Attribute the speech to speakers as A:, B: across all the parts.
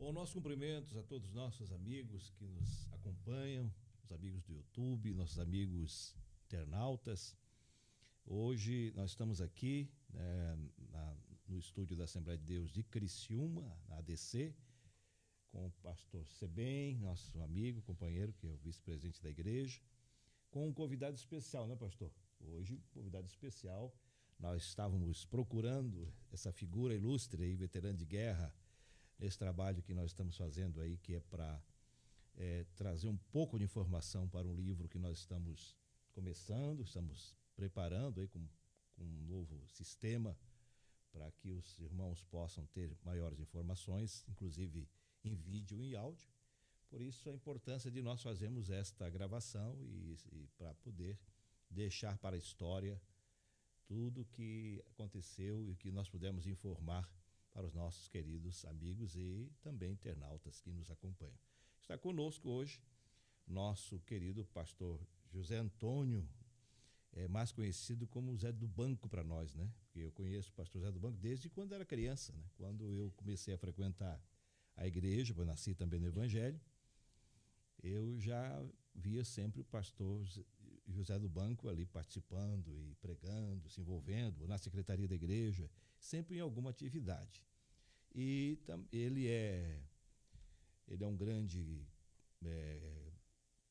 A: Bom, nossos cumprimentos a todos os nossos amigos que nos acompanham, os amigos do YouTube, nossos amigos internautas. Hoje nós estamos aqui no estúdio da Assembleia de Deus de Criciúma, na ADC, com o pastor Sebem, nosso amigo, companheiro, que é o vice-presidente da igreja, com um convidado especial, né, pastor? Hoje, convidado especial. Nós estávamos procurando essa figura ilustre aí, veterano de guerra, nesse trabalho que nós estamos fazendo aí, que é para trazer um pouco de informação para um livro que nós estamos começando, estamos preparando aí com um novo sistema para que os irmãos possam ter maiores informações, inclusive em vídeo e em áudio. Por isso a importância de nós fazermos esta gravação e para poder deixar para a história tudo o que aconteceu e que nós pudemos informar para os nossos queridos amigos e também internautas que nos acompanham. Está conosco hoje nosso querido pastor José Antônio, mais conhecido como Zé do Banco para nós, né? Porque eu conheço o pastor Zé do Banco desde quando era criança, né? Quando eu comecei a frequentar a igreja, eu nasci também no Evangelho, eu já via sempre o pastor José do Banco ali participando e pregando, se envolvendo na secretaria da igreja, sempre em alguma atividade. E ele é um grande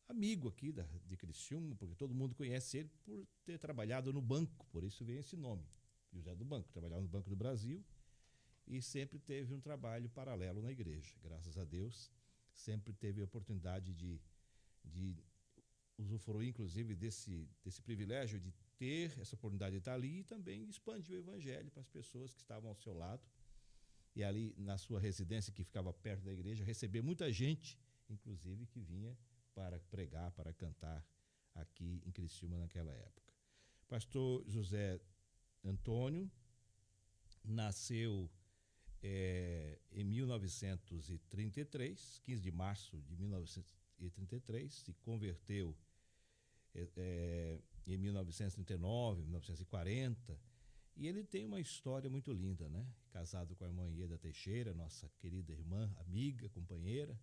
A: amigo aqui de Criciúma, porque todo mundo conhece ele por ter trabalhado no banco, por isso vem esse nome, José do Banco. Trabalhava no Banco do Brasil e sempre teve um trabalho paralelo na igreja. Graças a Deus, sempre teve a oportunidade de usufruir, inclusive, desse privilégio de ter essa oportunidade de estar ali e também expandir o evangelho para as pessoas que estavam ao seu lado. E ali na sua residência, que ficava perto da igreja, receber muita gente, inclusive, que vinha para pregar, para cantar aqui em Criciúma naquela época. Pastor José Antônio nasceu em 1933, 15 de março de 1933, se converteu em 1939, 1940, e ele tem uma história muito linda, né? Casado com a irmã Ieda Teixeira, nossa querida irmã, amiga, companheira,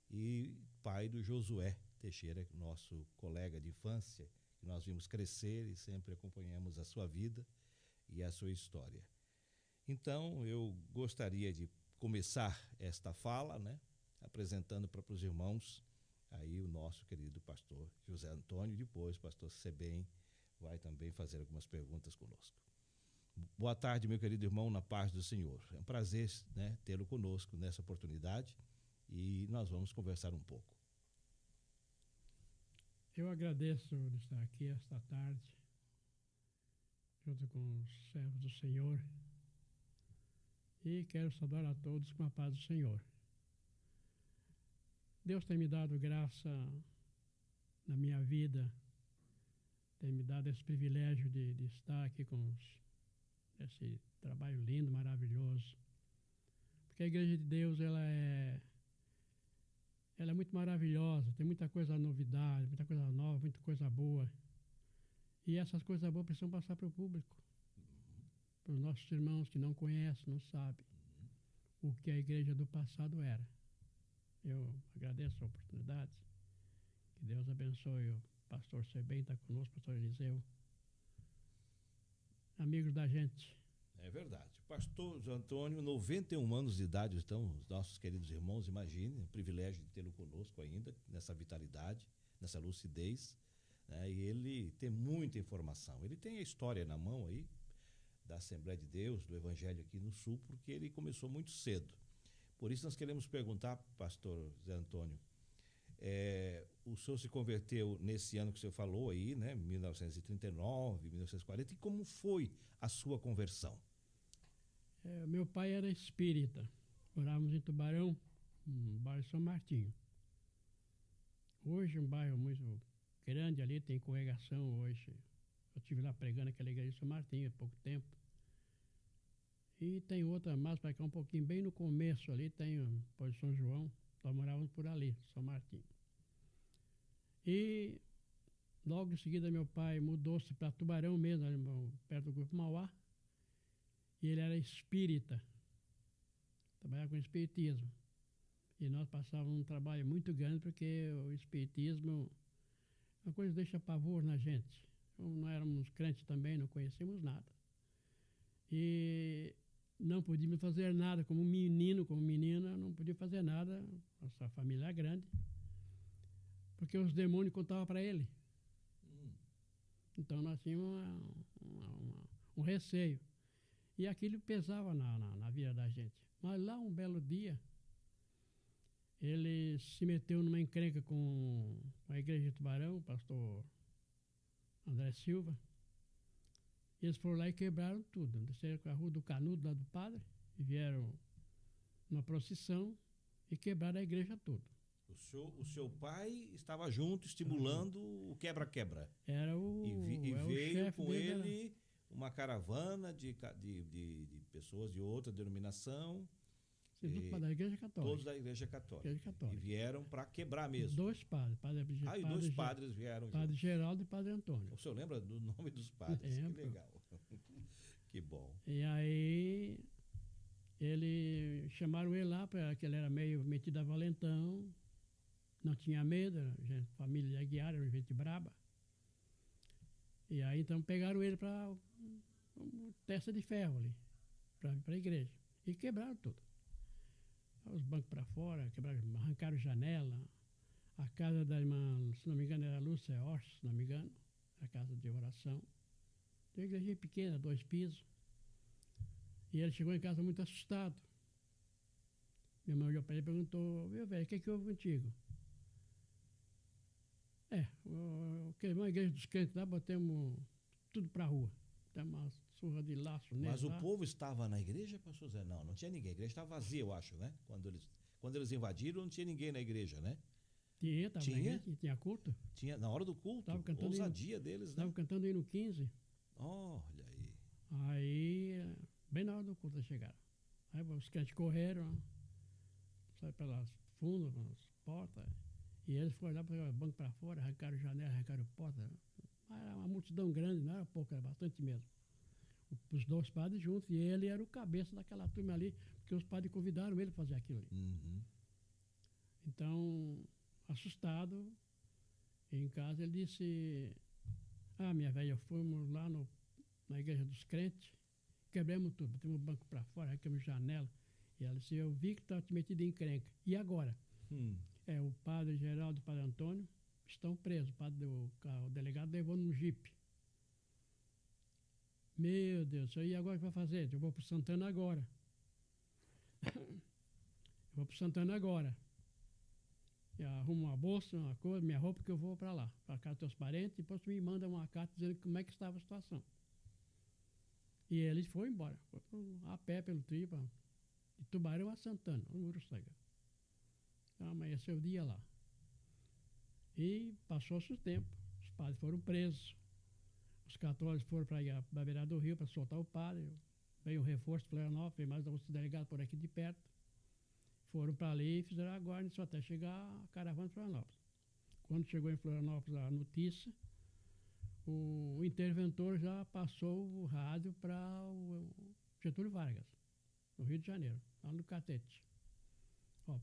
A: e pai do Josué Teixeira, nosso colega de infância, que nós vimos crescer e sempre acompanhamos a sua vida e a sua história. Então, eu gostaria de começar esta fala, né, apresentando para os irmãos aí o nosso querido pastor José Antônio, depois o pastor Sebem vai também fazer algumas perguntas conosco. Boa tarde, meu querido irmão, na paz do Senhor. É um prazer, né, tê-lo conosco nessa oportunidade e nós vamos conversar um pouco.
B: Eu agradeço de estar aqui esta tarde, junto com os servos do Senhor, e quero saudar a todos com a paz do Senhor. Deus tem me dado graça na minha vida, tem me dado esse privilégio de estar aqui com esse trabalho lindo, maravilhoso. Porque a Igreja de Deus, ela é muito maravilhosa, tem muita coisa novidade, muita coisa nova, muita coisa boa. E essas coisas boas precisam passar para o público, para os nossos irmãos que não conhecem, não sabem o que a igreja do passado era. Eu agradeço a oportunidade. Que Deus abençoe o pastor Sebem, está conosco, o pastor Eliseu. Amigos da gente.
A: É verdade. Pastor José Antônio, 91 anos de idade, então, os nossos queridos irmãos, imaginem, o privilégio de tê-lo conosco ainda, nessa vitalidade, nessa lucidez, né? E ele tem muita informação. Ele tem a história na mão aí, da Assembleia de Deus, do Evangelho aqui no Sul, porque ele começou muito cedo. Por isso nós queremos perguntar, pastor José Antônio, o senhor se converteu nesse ano que o senhor falou aí, né, 1939, 1940, e como foi a sua conversão?
B: Meu pai era espírita, morávamos em Tubarão, no bairro São Martinho. Hoje um bairro muito grande ali, tem congregação hoje. Eu estive lá pregando aquela igreja de São Martinho há pouco tempo. E tem outra mais para cá, um pouquinho, bem no começo ali, tem o São João, nós morávamos por ali, São Martinho. E logo em seguida meu pai mudou-se para Tubarão mesmo, ali, perto do Grupo Mauá, e ele era espírita, trabalhava com espiritismo. E nós passávamos um trabalho muito grande porque o espiritismo, uma coisa que deixa pavor na gente. Não éramos crentes também, não conhecíamos nada. E não podíamos fazer nada, como menino, como menina, não podia fazer nada, nossa família é grande, porque os demônios contavam para ele. Então nós tínhamos um receio. E aquilo pesava na vida da gente. Mas lá um belo dia, ele se meteu numa encrenca com a igreja de Tubarão, o pastor André Silva. Eles foram lá e quebraram tudo. Desceram com a rua do Canudo, lá do padre, e vieram numa procissão e quebraram a igreja toda.
A: O seu pai estava junto, estimulando o quebra-quebra.
B: Era o
A: E
B: o
A: veio
B: chefe
A: com
B: dele,
A: ele uma caravana de pessoas de outra denominação.
B: da igreja católica.
A: Todos da igreja católica.
B: Igreja católica.
A: E vieram para quebrar mesmo.
B: Dois padres.
A: E dois padres vieram.
B: Padre Geraldo e Padre Antônio.
A: O senhor lembra do nome dos padres?
B: Lembro.
A: Que legal. Que bom.
B: E aí, chamaram ele lá, porque ele era meio metido a valentão, não tinha medo, era família de Aguiar, era gente braba. E aí, então, pegaram ele para uma testa de ferro ali, para a igreja. E quebraram tudo. Os bancos para fora, arrancaram janela. A casa da irmã, se não me engano, era Lúcia Orsi, se não me engano, a casa de oração. Uma igreja pequena, 2 pisos. E ele chegou em casa muito assustado. Minha mãe olhou para ele e perguntou: meu velho, o que houve contigo? Queimou a igreja dos crentes lá, botamos tudo para a rua. Tem uma surra de laço nele.
A: Mas
B: lá.
A: O povo estava na igreja, pastor Zé? Não tinha ninguém. A igreja estava vazia, eu acho, né? Quando eles invadiram, não tinha ninguém na igreja, né?
B: Tinha culto.
A: Tinha, na hora do culto,
B: Tava cantando
A: ousadia deles, né?
B: Estava cantando hino 15.
A: Olha aí.
B: Aí, bem na hora do culto, eles chegaram. Aí os crentes correram, saíram pelas fundas, pelas portas, e eles foram lá para o banco para fora, arrancaram janela, arrancaram porta. Era uma multidão grande, não era pouco, era bastante mesmo. Os 2 padres juntos, e ele era o cabeça daquela turma ali, porque os padres convidaram ele para fazer aquilo ali.
A: Uhum.
B: Então, assustado, em casa, ele disse: minha velha, fomos lá na igreja dos crentes, quebramos tudo, botamos o banco para fora, arrancamos janela. E ela disse: eu vi que estava te metido em encrenca. E agora? O padre Geraldo e o padre Antônio estão presos. O delegado levou num jipe. Meu Deus, e agora o que vai fazer? Eu vou para Santana agora. Eu arrumo uma bolsa, uma coisa, minha roupa, que eu vou para lá, para casa dos teus parentes, e depois tu me manda uma carta dizendo como é que estava a situação. E ele foi embora, foi a pé pelo trio, de Tubarão a Santana, no Uruçanga. Então, amanheceu o dia lá. E passou-se o tempo, os padres foram presos, os católicos foram para a beira do rio para soltar o padre, veio um reforço de Florianópolis, veio mais outros delegados por aqui de perto. Foram para ali e fizeram a guarnição até chegar a caravana de Florianópolis. Quando chegou em Florianópolis a notícia, o interventor já passou o rádio para o Getúlio Vargas, no Rio de Janeiro, lá no Catete.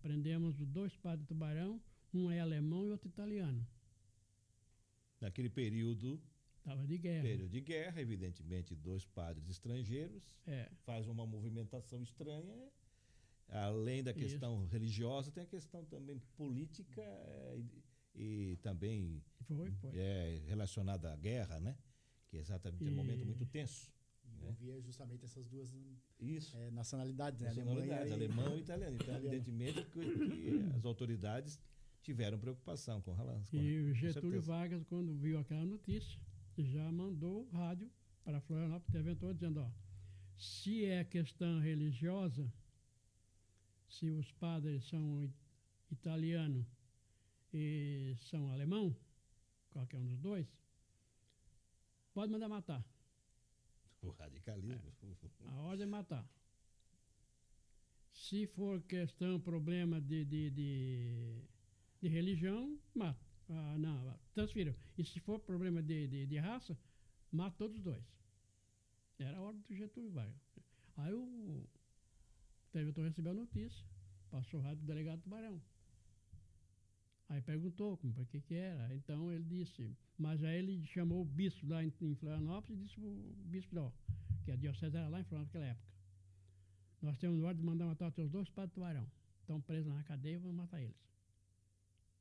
B: Prendemos 2 padres de Tubarão, um é alemão e outro italiano.
A: Naquele período...
B: Estava de guerra.
A: Período de guerra, evidentemente, 2 padres estrangeiros. Faz uma movimentação estranha. Além da questão religiosa, tem a questão também política e também
B: foi.
A: Relacionada à guerra, né? Que é exatamente um momento muito tenso.
C: Envolvia justamente essas 2
A: nacionalidades, né?
C: Alemanha
A: alemão e italiano. Então, evidentemente, que as autoridades tiveram preocupação com relação.
B: E o Getúlio Vargas, quando viu aquela notícia, já mandou rádio para Florianópolis, interventor, dizendo: se é questão religiosa, se os padres são italiano e são alemão, qualquer um dos 2, pode mandar matar.
A: O radicalismo.
B: A ordem é matar. Se for questão, problema de religião, mata. Transfiram. E se for problema de raça, mata todos os 2. Era a ordem do Getúlio Vargas. Aí o interventor recebeu a notícia, passou o rádio do delegado Tubarão. Aí perguntou para que era. Então ele disse, mas aí ele chamou o bispo lá em Florianópolis e disse o bispo, ó, que a diocese era lá em Florianópolis naquela época. Nós temos ordem de mandar matar os teus 2 padres Tubarão. Estão presos na cadeia, vamos matar eles.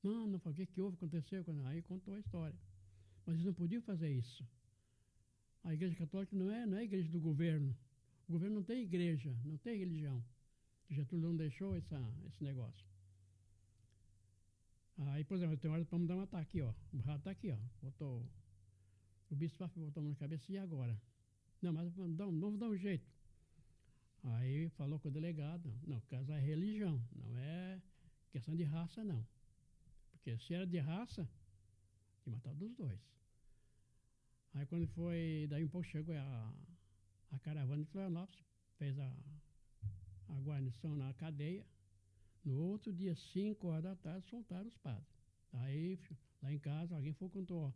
B: Não, falei, o que houve, aconteceu? Aí contou a história. Mas eles não podiam fazer isso. A igreja católica não é a igreja do governo. O governo não tem igreja, não tem religião. Getúlio não deixou esse negócio. Aí, por exemplo, tem hora para mandar matar aqui, ó. O rato está aqui, ó. Botou. O bispo botou a mão na cabeça, e agora? Não, mas vamos dar um jeito. Aí falou com o delegado, não, caso é religião, não é questão de raça, não. Porque se era de raça, tinha matado dos 2. Aí quando foi, daí um pouco chegou a caravana de Florianópolis, fez a guarnição na cadeia. No outro dia, 5 horas da tarde, soltaram os padres. Aí, lá em casa, alguém foi e contou, ó,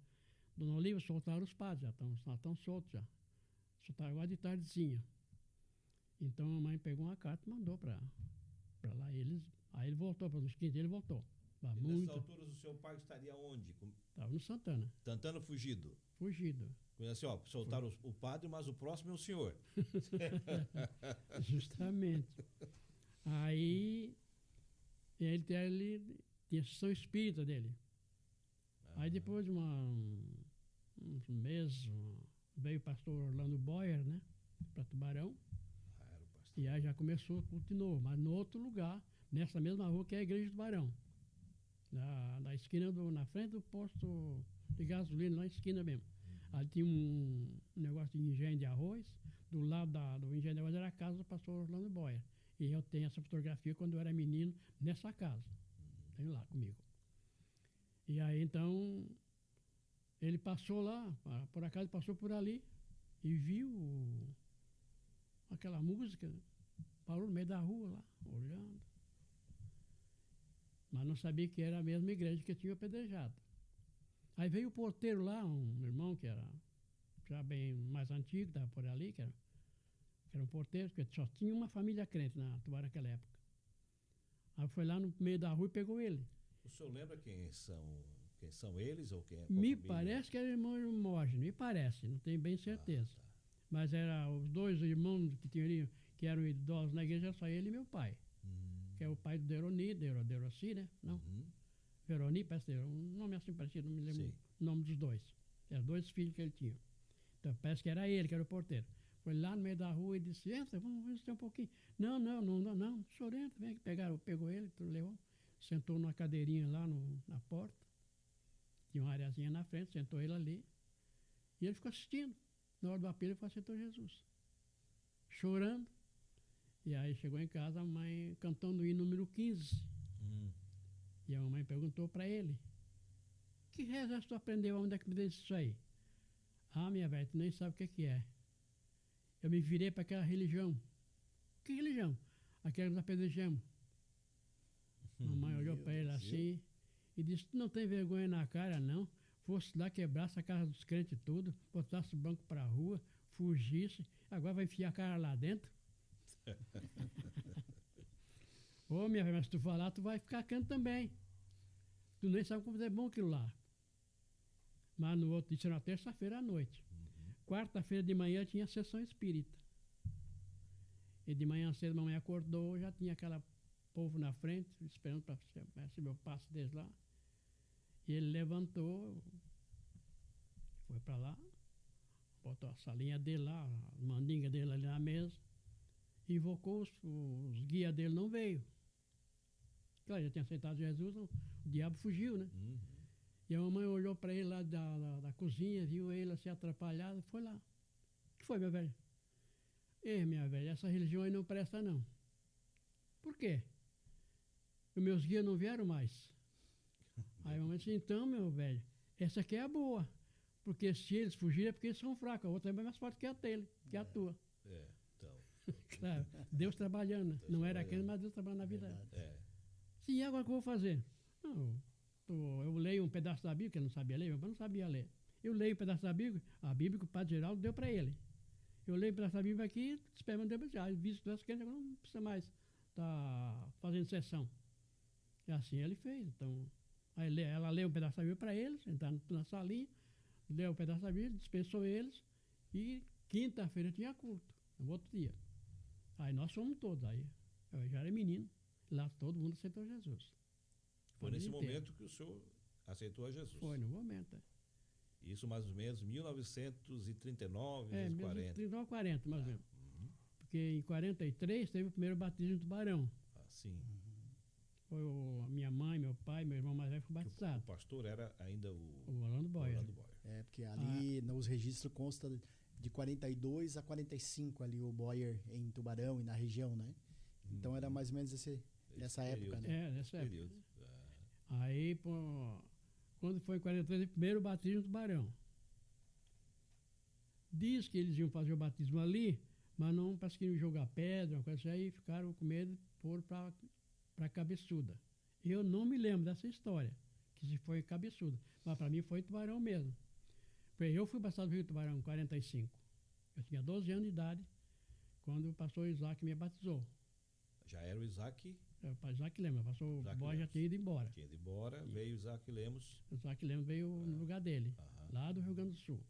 B: Dona Olívia, soltaram os padres, já estão soltos já. Soltaram agora de tardezinha. Então a mãe pegou uma carta e mandou para lá. Aí ele voltou, para os 15 ele voltou.
A: E nessas alturas o seu pai estaria onde?
B: Estava no Santana.
A: Santana fugido?
B: Fugido.
A: Assim, ó, soltaram o padre, mas o próximo é o senhor.
B: Justamente. Aí ele tinha a sessão espírita dele. Aí depois de uns meses, veio o pastor Orlando Boyer, né? Para Tubarão. E aí já continuou, mas no outro lugar, nessa mesma rua que é a igreja do Tubarão. Na esquina, na frente do posto de gasolina, lá na esquina mesmo. Ali tinha um negócio de engenho de arroz. Do lado do engenho de arroz era a casa do pastor Orlando Boyer. E eu tenho essa fotografia quando eu era menino nessa casa. Tenho lá comigo. E aí então, ele passou lá, por acaso passou por ali e viu aquela música, parou no meio da rua lá, olhando. Mas não sabia que era a mesma igreja que tinha apedrejado. Aí veio o porteiro lá, um irmão que era já bem mais antigo, estava por ali, que era um porteiro, porque só tinha uma família crente na Tubarão naquela época. Aí foi lá no meio da rua e pegou ele.
A: O senhor lembra quem são eles ou quem é?
B: Me parece que era irmão Hermógenes, me parece, não tenho bem certeza.
A: Tá.
B: Mas eram os 2 irmãos que eram idosos na igreja, só ele e meu pai. Que é o pai do Deroci, né? Não. Veroni, parece ter um nome assim parecido, não me lembro o nome dos 2. Eram 2 filhos que ele tinha. Então parece que era ele, que era o porteiro. Foi lá no meio da rua e disse, entra, vamos ver se tem um pouquinho. Não, o senhor entra, vem aqui. Pegou ele, levou, sentou numa cadeirinha lá na porta. Tinha uma areazinha na frente, sentou ele ali. E ele ficou assistindo. Na hora do apelo, ele aceitou Jesus. Chorando. E aí chegou em casa, a mãe cantando o hino número 15. E a mamãe perguntou para ele, que reza tu aprendeu, onde é que me deu isso aí? Ah, minha velha, tu nem sabe o que é. Eu me virei para aquela religião. Que religião? Aquela que nós apedrejamos. Mamãe olhou para ele assim e disse, tu não tem vergonha na cara, não? Fosse lá, quebrasse a casa dos crentes tudo, botasse o banco para a rua, fugisse, agora vai enfiar a cara lá dentro? Ô, minha velha, mas se tu falar, tu vai ficar crente também. Tu nem sabe como é bom aquilo lá. Mas no outro, isso era na terça-feira à noite. Quarta-feira de manhã tinha sessão espírita. E de manhã cedo, a mamãe acordou, já tinha aquela povo na frente, esperando para receber o passo deles lá. E ele levantou, foi para lá, botou a salinha dele lá, a mandinga dele ali na mesa, invocou os guias dele, não veio. Claro, já tinha aceitado Jesus, o diabo fugiu, né? E a mamãe olhou para ele lá da cozinha, viu ele assim atrapalhado, foi lá. O que foi, minha velha? Ei, minha velha, essa religião aí não presta, não. Por quê? Os meus guias não vieram mais. Aí a mamãe disse, então, meu velho, essa aqui é a boa. Porque se eles fugirem é porque eles são fracos. A outra é mais forte que a dele, que a tua.
A: Então.
B: Claro, Deus trabalhando. Deus não era aquele, mas Deus trabalhando na vida. Sim, agora o que eu vou fazer? Não, eu leio um pedaço da Bíblia, que eu não sabia ler, meu pai não sabia ler. Eu leio um pedaço da Bíblia, a Bíblia que o Padre Geraldo deu para ele. Eu leio um pedaço da Bíblia aqui, esperando Deus, visto das crentes, agora não precisa mais tá fazendo sessão. E assim ele fez. Então, aí ela leu um pedaço da Bíblia para eles, entraram na salinha, leu um pedaço da Bíblia, dispensou eles, e quinta-feira tinha culto, no outro dia. Aí nós fomos todos, aí eu já era menino, lá todo mundo aceitou Jesus.
A: Foi nesse momento que o senhor aceitou a Jesus.
B: Foi no momento.
A: Isso mais ou menos 1939, 1940.
B: 39, 40, mais ou menos. Porque em 43 teve o primeiro batismo do Tubarão.
A: Ah, sim.
B: Foi a minha mãe, meu pai, meu irmão mais velho foi batizado.
A: O pastor era ainda
B: o Orlando Boyer.
C: Porque ali nos registros consta de 42 a 45 ali o Boyer em Tubarão e na região, né? Então era mais ou menos nessa época, né?
B: Nessa época. Aí, quando foi em 43, o primeiro batismo do Tubarão. Diz que eles iam fazer o batismo ali, mas não parece que iam jogar pedra, uma coisa assim, aí ficaram com medo e foram para Cabeçuda. Eu não me lembro dessa história, que se foi Cabeçuda, mas para mim foi Tubarão mesmo. Eu fui batizado no Rio Tubarão em 45. Eu tinha 12 anos de idade quando o pastor Isaac me batizou.
A: Já era o Isaac?
B: O Isaac Lemos, o pastor Boy já tinha ido embora.
A: Tinha ido embora, veio o Isaac Lemos.
B: O Isaac Lemos veio no lugar dele, lá do Rio Grande do Sul,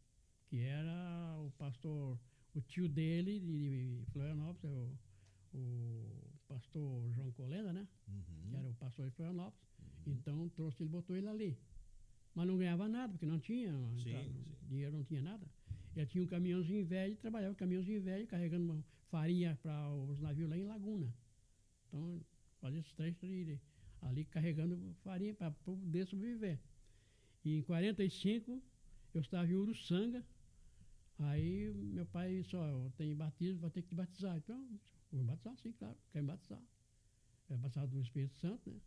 B: que era o pastor, o tio dele de Florianópolis, o pastor João Colenda, né? Que era o pastor de Florianópolis. Então trouxe ele, botou ele ali. Mas não ganhava nada, porque não tinha dinheiro, não tinha nada. Ele tinha um caminhãozinho velho, trabalhava com caminhãozinho velho, carregando uma farinha para os navios lá em Laguna. Então, fazia esses três ali carregando farinha para poder sobreviver. E em 45, eu estava em Uruçanga, aí meu pai disse, eu tenho batismo, vou ter que te batizar. Então, vou me batizar, sim, claro, quero me batizar. É batizado no Espírito Santo, né?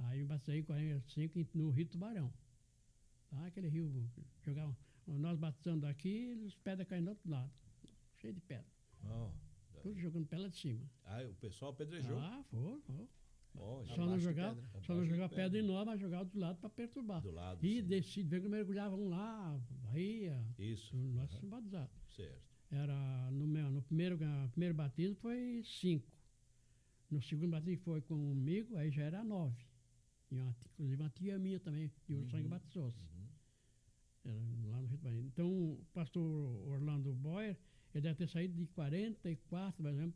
B: Aí eu batizei em 45 no Rio Tubarão. Lá aquele rio, jogavam, nós batizando aqui, os pedras caindo do outro lado, cheio de pedra. Tudo jogando pedra de cima.
A: O pessoal apedrejou?
B: Foi.
C: Só não
B: jogava pedra em nós, mas jogava do lado para perturbar.
A: Do lado,
B: e descia, que mergulhavam lá, Bahia.
A: Isso.
B: Nós fomos batizados.
A: Certo.
B: Era no primeiro batismo foi 5. No segundo batismo foi comigo, aí já era 9. Inclusive uma tia minha também, de Uruçanga, batizou-se. Era lá no Rio de Janeiro. Então, o pastor Orlando Boyer, ele deve ter saído de 44, mais ou menos,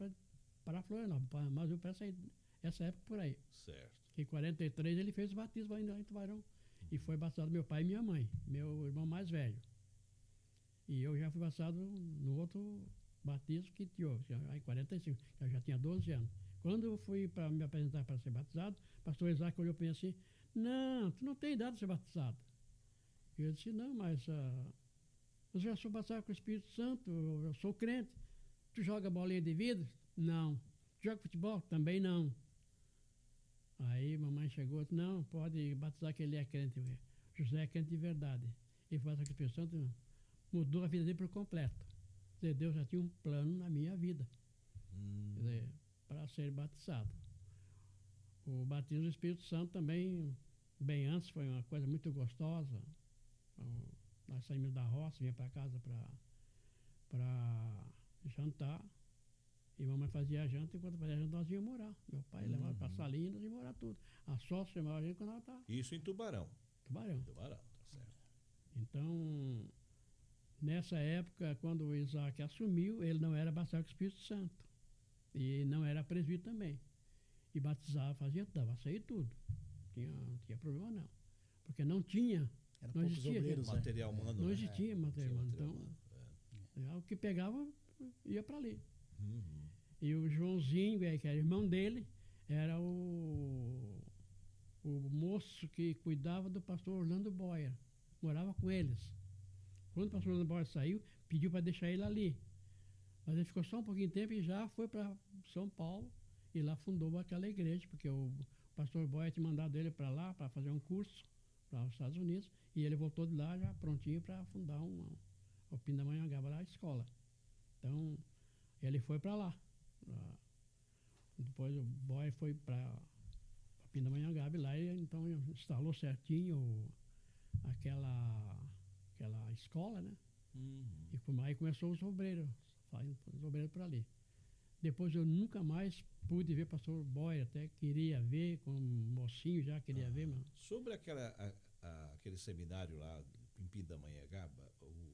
B: para Florianópolis. Mas eu para sair essa época por aí.
A: Certo.
B: Em 43 ele fez o batismo ainda em Tubarão. E foi batizado meu pai e minha mãe, meu irmão mais velho. E eu já fui batizado no outro batismo que tinha, em 45, eu já tinha 12 anos. Quando eu fui para me apresentar para ser batizado, o pastor Isaac olhou para mim assim, não, tu não tem idade de ser batizado. E eu disse, não, mas eu já sou batizado com o Espírito Santo, eu sou crente. Tu joga bolinha de vidro? Não. Joga futebol? Também não. Aí mamãe chegou e disse, não, pode batizar que ele é crente. José é crente de verdade. Ele foi batizado com o Espírito Santo, mudou a vida dele por completo. Deus já tinha um plano na minha vida. Quer dizer, para ser batizado. O batismo do Espírito Santo também, bem antes, foi uma coisa muito gostosa. Nós saímos da roça, vinha para casa para jantar. E mamãe fazia a janta, e quando fazia a janta nós íamos morar. Meu pai levava para a salinha e nós íamos morar tudo. A sócia chamava a gente quando ela estava.
A: Isso em Tubarão.
B: Tubarão,
A: tá certo.
B: Então, nessa época, quando o Isaac assumiu, ele não era batizado com o Espírito Santo. E não era presbítero também. E batizava, dava sair tudo. Não tinha problema não. Porque não tinha. Não existia
C: obreiros,
A: material humano.
B: Não existia material humano. Então, o que pegava ia para ali. E o Joãozinho, que era irmão dele, era o moço que cuidava do pastor Orlando Boyer. Morava com eles. Quando o pastor Orlando Boyer saiu, pediu para deixar ele ali. Mas ele ficou só um pouquinho de tempo e já foi para São Paulo e lá fundou aquela igreja, porque o pastor Boyer tinha mandado ele para lá para fazer um curso para os Estados Unidos e ele voltou de lá já prontinho para fundar o Pindamonhangaba, lá a escola. Então, ele foi para lá. Depois o Boyer foi para Pindamonhangaba e lá ele então instalou certinho aquela escola, né? E aí começou os obreiros por ali. Depois eu nunca mais pude ver o pastor Boyer, até queria ver, como mocinho já queria ver, mas...
A: Sobre aquele seminário lá em Pindamonhangaba,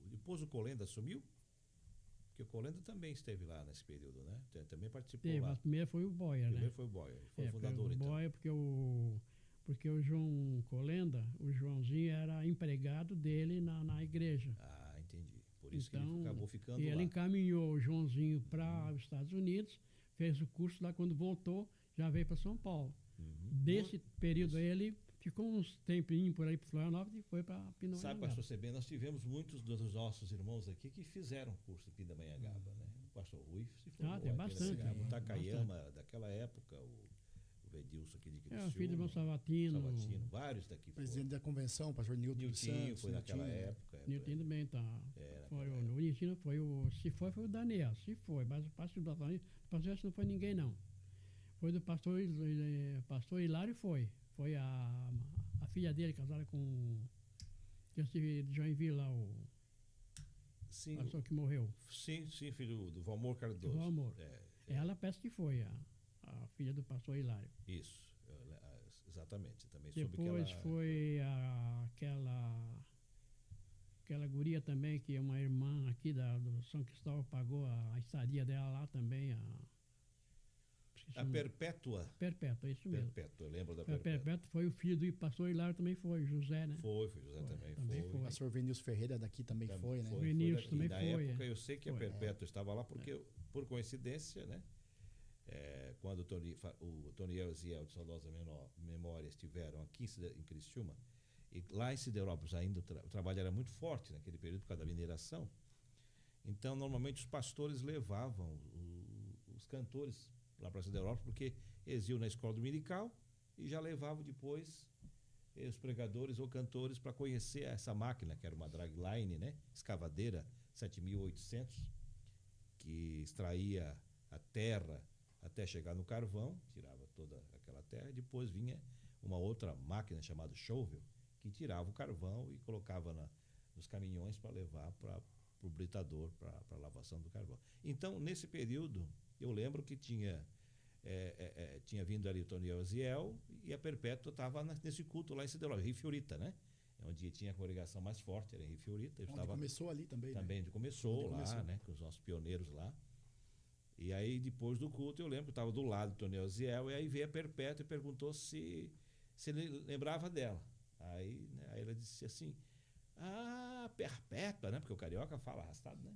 A: depois o Colenda assumiu? Porque o Colenda também esteve lá nesse período, né? Também participou lá.
B: Mas primeiro foi o Boyer, né?
A: Primeiro foi o Boyer, foi o fundador,
B: foi o
A: então.
B: Boyer, porque o João Colenda, o Joãozinho era empregado dele na igreja.
A: Ah, entendi. Por isso
B: então,
A: que ele acabou ficando
B: e
A: lá.
B: ele encaminhou o Joãozinho para os Estados Unidos, fez o curso lá, quando voltou, já veio para São Paulo. Desse período aí, ele ficou uns tempinhos por aí para Florianópolis e foi para Pindamonhangaba.
A: Sabe, pastor Sebem, nós tivemos muitos dos nossos irmãos aqui que fizeram curso em Pindamonhangaba, né? O pastor Rui se formou
B: tem bastante.
A: O Takayama, daquela época, o Vedilson aqui de Criciúma.
B: O filho do irmão Sabatino.
A: Vários daqui.
C: Presidente da convenção, pastor Nilton Santos.
A: Foi naquela época.
B: Nilton também tá. O Nilton foi o Daniel, se foi, mas o pastor do pastor não foi ninguém, não. Foi do pastor Hilário, foi a filha dele casada com esse de Joinville lá, o pastor que morreu.
A: Sim, filho do Valmor Cardoso.
B: Valmor. Ela parece que foi a filha do pastor Hilário.
A: Isso, exatamente. Também
B: depois foi aquela guria também, que é uma irmã aqui do São Cristóvão, pagou a estadia dela lá também,
A: a Perpétua.
B: Perpétua, isso mesmo.
A: Perpétua, eu lembro da Perpétua.
B: Perpétua foi o filho do pastor Hilário, também foi, José, né?
A: Foi José também foi.
C: O pastor Vinícius Ferreira daqui também foi, né?
B: Vinícius também foi.
A: Na época eu sei que a Perpétua estava lá, porque, por coincidência, né? Quando o Tony Elziel de saudosa memória estiveram aqui em Criciúma, e lá em Siderópolis ainda o trabalho era muito forte naquele período por causa da mineração. Então, normalmente os pastores levavam os cantores lá para Siderópolis, porque eles iam na escola dominical e já levavam depois os pregadores ou cantores para conhecer essa máquina, que era uma dragline, né? Escavadeira 7800, que extraía a terra até chegar no carvão, tirava toda aquela terra, e depois vinha uma outra máquina chamada shovel, que tirava o carvão e colocava nos caminhões para levar para o britador, para a lavação do carvão. Então, nesse período, eu lembro que tinha vindo ali o Tony Elziel e a Perpétua estava nesse culto lá em Siderópolis, Rio Fiorita, né? Onde tinha a congregação mais forte, era em Rio Fiorita.
C: Começou ali também, né?
A: Também começou lá, né? Com os nossos pioneiros lá. E aí, depois do culto, eu lembro que estava do lado do Tony Elziel, e aí veio a Perpétua e perguntou se ele lembrava dela. Aí ela disse assim, Perpétua, né? Porque o carioca fala arrastado, né?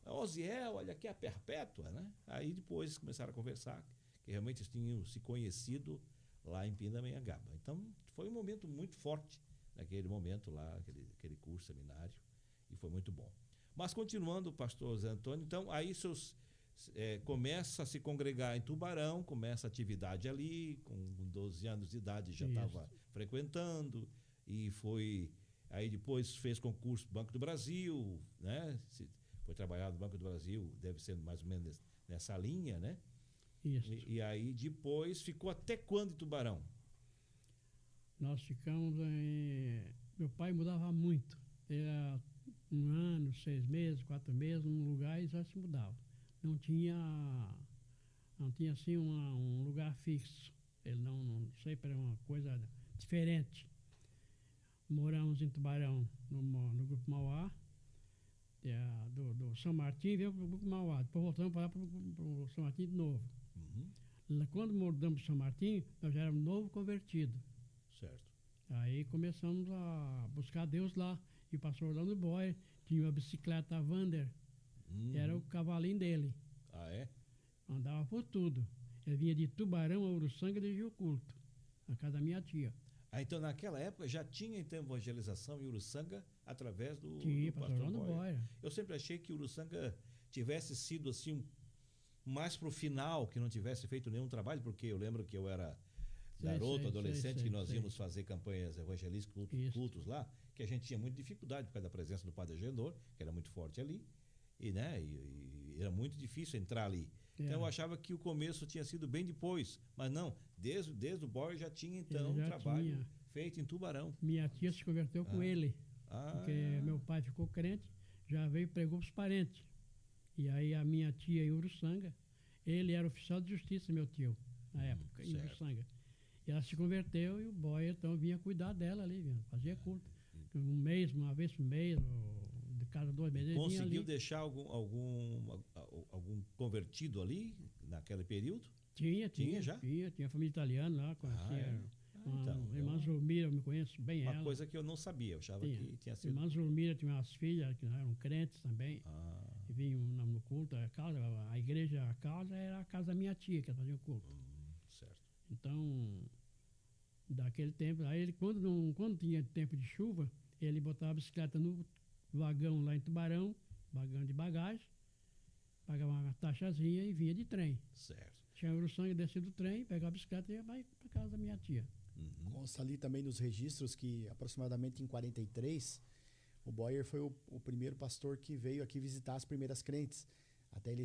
A: Elziel, olha aqui a Perpétua, né? Aí depois começaram a conversar, que realmente eles tinham se conhecido lá em Pindamonhangaba. Então, foi um momento muito forte naquele momento lá, aquele curso, seminário, e foi muito bom. Mas continuando, pastor Zé Antônio, então aí começa a se congregar em Tubarão, começa a atividade ali, com 12 anos de idade já estava frequentando, e aí depois fez concurso do Banco do Brasil, né? Foi trabalhar no Banco do Brasil, deve ser mais ou menos nessa linha, né?
B: Isso.
A: E aí depois ficou até quando em Tubarão?
B: Nós ficamos meu pai mudava muito. Era 1 ano, 6 meses, 4 meses, num lugar e já se mudava. Não tinha assim um lugar fixo. Ele não sempre era uma coisa diferente. Moramos em Tubarão, no Grupo Mauá, do São Martim, veio para o Grupo Mauá. Depois voltamos para lá para o São Martim de novo. Quando mudamos para o São Martim, nós já éramos novo convertido.
A: Certo.
B: Aí começamos a buscar Deus lá. E o pastor Orlando Boyer tinha uma bicicleta Wander, era o cavalinho dele.
A: Ah, é?
B: Andava por tudo. Ele vinha de Tubarão a Uruçanga e dirigia o culto, na casa da minha tia.
A: Então naquela época já tinha então evangelização em Uruçanga através do
B: pastor Orlando Boyer.
A: Eu sempre achei que Uruçanga tivesse sido assim mais pro final, que não tivesse feito nenhum trabalho, porque eu lembro que eu era garoto, adolescente, que nós íamos fazer campanhas evangelísticas, cultos lá, que a gente tinha muita dificuldade por causa da presença do Padre Agenor, que era muito forte ali, e era muito difícil entrar ali. Então eu achava que o começo tinha sido bem depois, mas não, desde o Boyer já tinha então um trabalho feito em Tubarão.
B: Minha tia se converteu com ele, porque meu pai ficou crente, já veio e pregou para os parentes. E aí a minha tia em Uruçanga, Ele era oficial de justiça, meu tio, na época, em Uruçanga. E ela se converteu e o boy, então, vinha cuidar dela ali, fazia culto. Um mês, uma vez por mês, de cada 2 meses.
A: Conseguiu deixar algum convertido ali, naquele período?
B: Tinha já? Tinha família italiana lá, conhecia. Irmã Zulmira, eu me conheço bem
A: uma
B: ela.
A: Coisa que eu não sabia, eu achava que tinha sido...
B: Irmã Zulmira tinha umas filhas que eram crentes também, que vinham no culto. A igreja, a casa era a casa da minha tia, que fazia o culto.
A: Certo.
B: Então, daquele tempo, aí ele, quando tinha tempo de chuva, ele botava a bicicleta no vagão lá em Tubarão, vagão de bagagem, pagava uma taxazinha e vinha de trem.
A: Certo.
B: Tinha o sangue, descia do trem, pegava a bicicleta e ia para casa da minha tia.
C: Consta ali também nos registros que aproximadamente em 43 o Boyer foi o primeiro pastor que veio aqui visitar as primeiras crentes. Até ele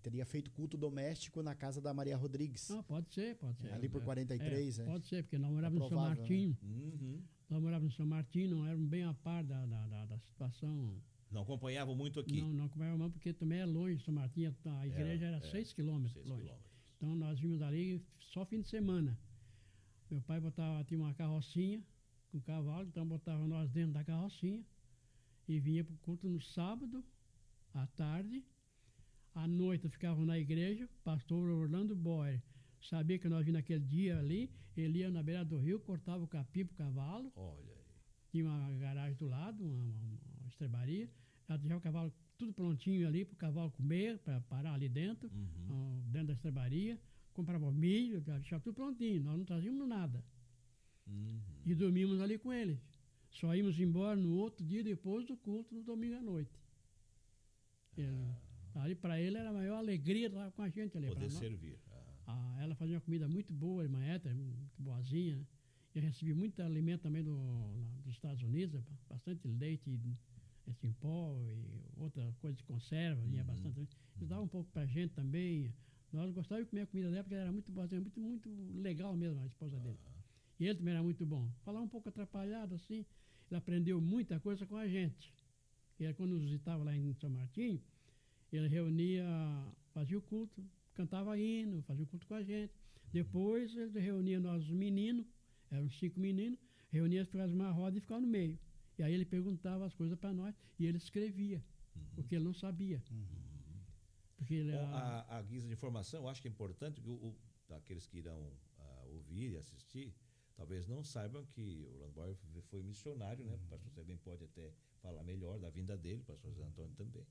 C: teria feito culto doméstico na casa da Maria Rodrigues.
B: Pode ser.
C: Ali por 43, né?
B: Pode ser, porque nós morávamos no São Martinho.
A: Né?
B: Nós morávamos no São Martinho, não éramos bem a par da situação.
A: Não acompanhavam muito aqui?
B: Não acompanhavam, porque também é longe, São Martinho, a igreja era 6 quilômetros longe. Então nós vimos ali só fim de semana. Meu pai tinha uma carrocinha com cavalo, então botava nós dentro da carrocinha e vinha para o culto no sábado, à tarde. À noite ficavam na igreja, pastor Orlando Boyer sabia que nós vimos naquele dia ali, ele ia na beira do rio, cortava o capim para o cavalo.
A: Olha aí.
B: Tinha uma garagem do lado, uma estrebaria, já deixava o cavalo tudo prontinho ali para o cavalo comer, para parar ali dentro, dentro da estrebaria. Comprava milho, já deixava tudo prontinho, nós não trazíamos nada. E dormíamos ali com eles. Só íamos embora no outro dia, depois do culto, no domingo à noite. Ali para ele era a maior alegria estar com a gente ali.
A: Poder servir.
B: Ela fazia uma comida muito boa, a irmã Éter, muito boazinha. Né? E eu recebi muito alimento também dos Estados Unidos, bastante leite em pó e outra coisa de conserva, vinha bastante. Eles davam um pouco para a gente também. Nós gostávamos de comer a comida dela, porque ela era muito boazinha, muito legal mesmo, a esposa dele. E ele também era muito bom. Falava um pouco atrapalhado assim, ele aprendeu muita coisa com a gente. E aí, quando nos visitava lá em São Martinho, ele reunia, fazia o culto, cantava hino, fazia o culto com a gente. Depois ele reunia nós os meninos, eram 5 meninos, reunia, fazia uma roda e ficava no meio. E aí ele perguntava as coisas para nós e ele escrevia, porque ele não sabia. Porque ele
A: a guisa de informação, eu acho que é importante que aqueles que irão ouvir e assistir, talvez não saibam que o Orlando Boyer foi missionário, né? O pastor Sebem pode até falar melhor da vinda dele, o pastor José Antônio também.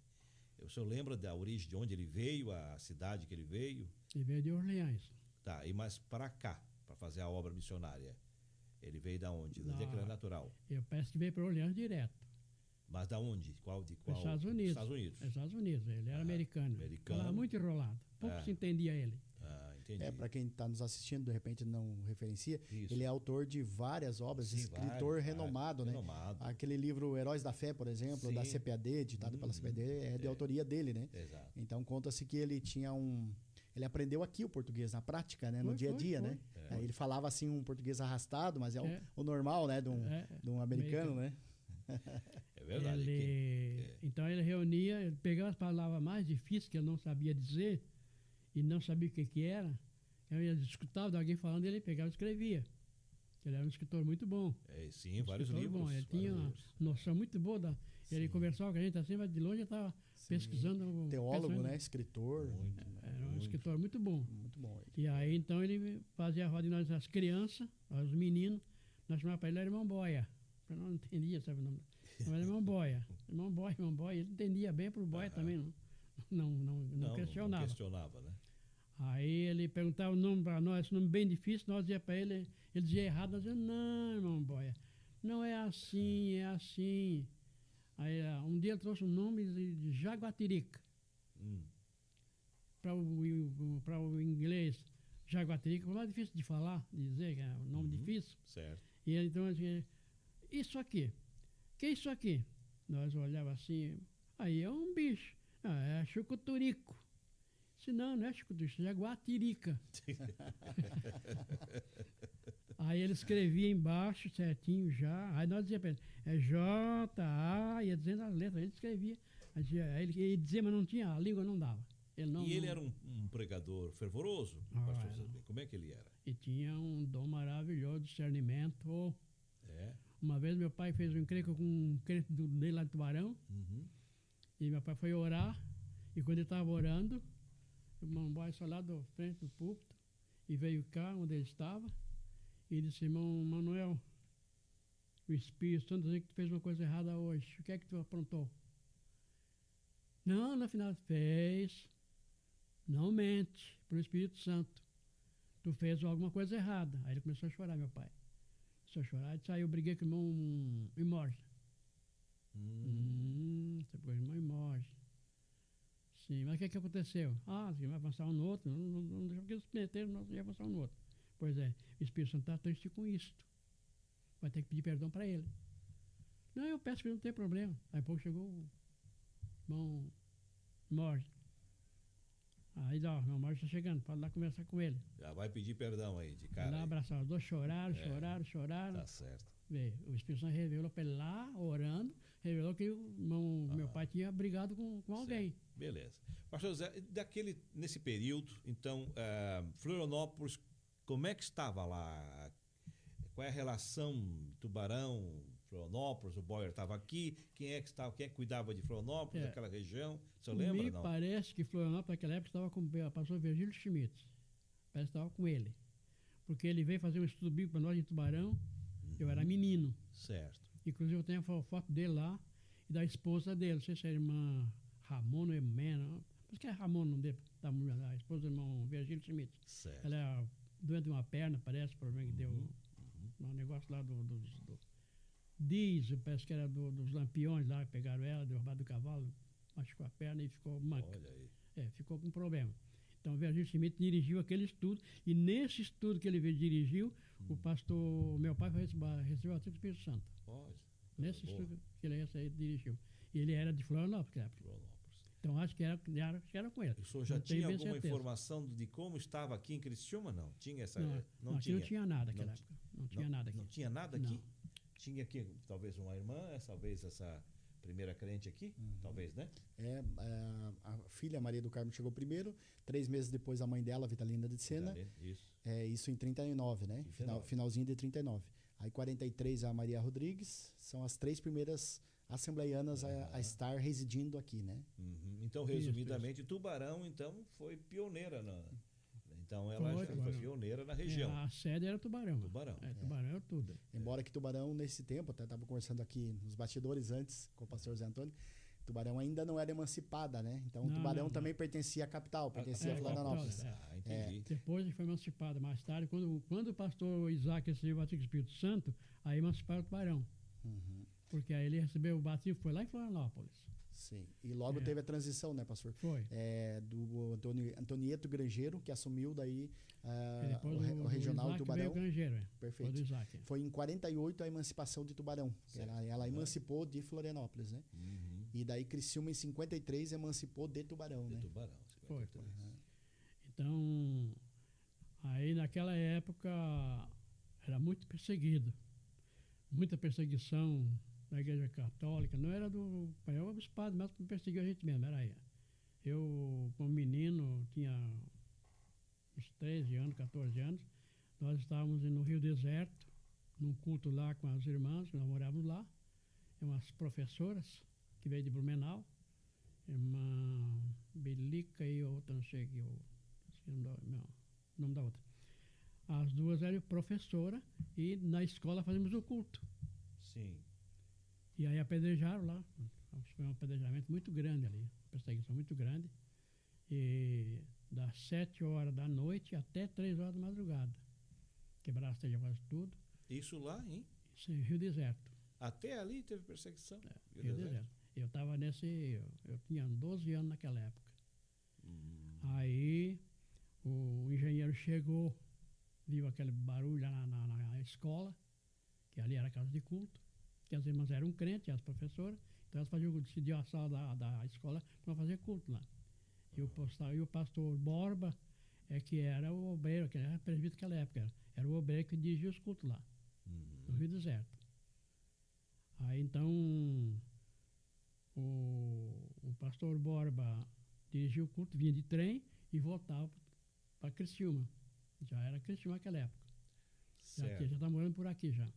A: O senhor lembra da origem de onde ele veio, a cidade que ele veio?
B: Ele veio de Orleans.
A: Tá, e mais para cá, para fazer a obra missionária. Ele veio da onde? Onde é que ele é natural?
B: Eu penso que veio para Orleans direto.
A: Mas da onde? Qual?
B: Estados Unidos.
A: Estados Unidos.
B: Estados Unidos, ele era americano. Falava muito enrolado, pouco se entendia ele.
A: Entendi.
C: Para quem está nos assistindo, de repente não referencia,
A: Isso.
C: ele é autor de várias obras, escritor renomado, né? Aquele livro Heróis da Fé, por exemplo, da CPAD, ditado pela CPAD, é de autoria dele, né?
A: Exato.
C: Então conta-se que ele tinha ele aprendeu aqui o português na prática, né? No dia a dia, né? Ele falava assim um português arrastado, mas o normal, né? De um americano, né?
A: É verdade.
B: Então ele reunia, ele pegava as palavras mais difíceis que ele não sabia dizer e não sabia o que era. Ele escutava de alguém falando, ele pegava e escrevia. Ele era um escritor muito bom.
A: Sim, vários livros.
B: Bom. Ele tinha uma noção muito boa. Ele conversava com a gente assim, mas de longe ele estava pesquisando.
C: Teólogo, né? Escritor.
B: Era um escritor muito bom.
C: Muito bom.
B: E aí então ele fazia a roda de nós, as crianças, os meninos, nós chamávamos para ele Irmão Boia. Eu não entendia, sabe o nome. Mas Irmão Boia. Irmão Boia. Ele entendia bem para o Boia também, não questionava.
A: Não questionava, né?
B: Aí ele perguntava o nome para nós, esse nome bem difícil, nós dizia para ele dizia errado, nós dizíamos, não, Irmão Boia, não é assim, é assim. Aí um dia ele trouxe um nome de Jaguatirica. Para o inglês, Jaguatirica, foi mais difícil de falar, de dizer, que é um nome difícil.
A: Certo.
B: E ele então dizia, isso aqui, que é isso aqui? Nós olhávamos assim, aí é um bicho, é chucuturico. Se não é chucuturico, é jaguatirica. Aí ele escrevia embaixo certinho já, aí nós dizíamos para ele, é J-A, ia dizendo as letras, ele escrevia, aí ele dizia, mas não tinha, a língua não dava.
A: E ele era um pregador fervoroso, pastor César? Como é que ele era?
B: E tinha um dom maravilhoso de discernimento.
A: É?
B: Uma vez meu pai fez um encrenca com um crente dele lá de Tubarão.
A: Uhum.
B: E meu pai foi orar. E quando ele estava orando, o irmão Boy saiu lá da frente do púlpito e veio cá onde ele estava. E disse: irmão Manuel, o Espírito Santo dizendo que tu fez uma coisa errada hoje. O que é que tu aprontou? Não, na final fez. Não mente para o Espírito Santo. Tu fez alguma coisa errada. Aí ele começou a chorar, meu pai. Começou a chorar. Ele disse: eu briguei com o irmão Imorge. Você brigou com o irmão Imorge. Sim, mas o que aconteceu? Você vai avançar um no outro. Não deixa que eles se meteram, nós ia avançar um no outro. Pois é, o Espírito Santo está triste com isto. Vai ter que pedir perdão para ele. Não, eu peço que não tem problema. Aí pouco chegou o irmão Imorge. Aí, ó, meu Márcio está chegando, pode lá conversar com ele.
A: Já vai pedir perdão aí, de cara.
B: Lá abraçar os dois, choraram.
A: Tá certo.
B: Veio. O Espírito Santo revelou para ele lá, orando, revelou que meu pai tinha brigado com alguém.
A: Beleza. Pastor José, nesse período, então, Florianópolis, como é que estava lá? Qual é a relação Tubarão, Florianópolis? O Boyer estava aqui, quem é que cuidava de Florianópolis, daquela região? Você lembra?
B: Me parece que Florianópolis naquela época estava com o pastor Virgílio Schmitz. Parece que estava com ele. Porque ele veio fazer um estudo bíblico para nós em Tubarão. Eu era menino.
A: Certo.
B: Inclusive eu tenho a foto dele lá e da esposa dele. Não sei se é a irmã Ramona ou Emena. Acho que é Ramona, não deve, da esposa do irmão Virgílio Schmitz.
A: Certo.
B: Ela é doente de uma perna, parece, problema que deu um negócio lá parece que era dos lampiões lá, pegaram ela, derrubaram do cavalo, machucou a perna e ficou manca.
A: Olha aí.
B: Ficou com problema. Então, o Virgílio Schmitz dirigiu aquele estudo, e nesse estudo que ele dirigiu, o pastor, meu pai recebeu o Espírito Santo. Nesse estudo que ele dirigiu. E ele era de Florianópolis, naquela época. Então, acho que era com ele.
A: O senhor já tinha alguma informação de como estava aqui em Criciúma? Não? Tinha essa...
B: Não tinha nada naquela época. Não tinha nada aqui.
A: Não tinha nada aqui?
B: Não.
A: Tinha aqui, talvez, uma irmã, talvez essa primeira crente aqui, talvez, né?
C: A filha Maria do Carmo chegou primeiro, 3 meses depois a mãe dela, Vitalina de Sena.
A: Isso.
C: Isso em 39, né? Finalzinho de 39. Aí 43 a Maria Rodrigues, são as 3 primeiras assembleianas a estar residindo aqui, né?
A: Então, resumidamente, Tubarão, então, foi pioneira Então, ela foi pioneira na região.
B: A sede era Tubarão.
A: Tubarão
B: era tudo.
C: Embora que Tubarão, nesse tempo, até estava conversando aqui nos bastidores antes com o pastor Zé Antônio, Tubarão ainda não era emancipada, né? Então, Tubarão também pertencia à capital, pertencia a Florianópolis.
A: Entendi.
B: Depois foi emancipada mais tarde, quando o pastor Isaac recebeu o batismo do Espírito Santo, aí emanciparam o Tubarão. Porque aí ele recebeu o batismo, foi lá em Florianópolis.
C: Sim, e logo teve a transição, né, pastor?
B: Foi.
C: Do Antonieto Grangeiro, que assumiu daí o
B: o
C: regional
B: Isaac
C: Tubarão.
B: Veio Grangeiro,
C: Perfeito.
B: Do Isaac.
C: Foi em 48 a emancipação de Tubarão. Ela emancipou de Florianópolis, né? E daí Criciúma em 53 emancipou de Tubarão, né?
A: Tubarão,
B: 53. Foi. Então, aí naquela época era muito perseguido. Muita perseguição da igreja católica. Não era do obispado, mas perseguiu a gente mesmo, era aí. Eu, como menino, tinha uns 13 anos, 14 anos, nós estávamos no Rio Deserto, num culto lá com as irmãs, nós morávamos lá, umas professoras que veio de Blumenau, irmã Belica e outra, não sei o nome da outra. As duas eram professoras e na escola fazíamos o culto.
A: Sim.
B: E aí apedrejaram lá. Foi um apedrejamento muito grande ali, uma perseguição muito grande. E das 7 horas da noite até 3 horas da madrugada. Quebraram as telhas quase tudo.
A: Isso lá, hein?
B: Isso em Rio Deserto.
A: Até ali teve perseguição?
B: Rio Deserto. Eu estava eu tinha 12 anos naquela época. Aí o engenheiro chegou, viu aquele barulho lá na escola, que ali era a casa de culto, que as irmãs eram crentes, as professoras, então elas decidiam a sala da escola para fazer culto lá. E o pastor Borba, que era o obreiro, que era presbítero naquela época, era o obreiro que dirigia os cultos lá, no Rio Deserto. Aí então o pastor Borba dirigia o culto, vinha de trem e voltava para Criciúma. Já era Criciúma naquela época. Já está morando por aqui já.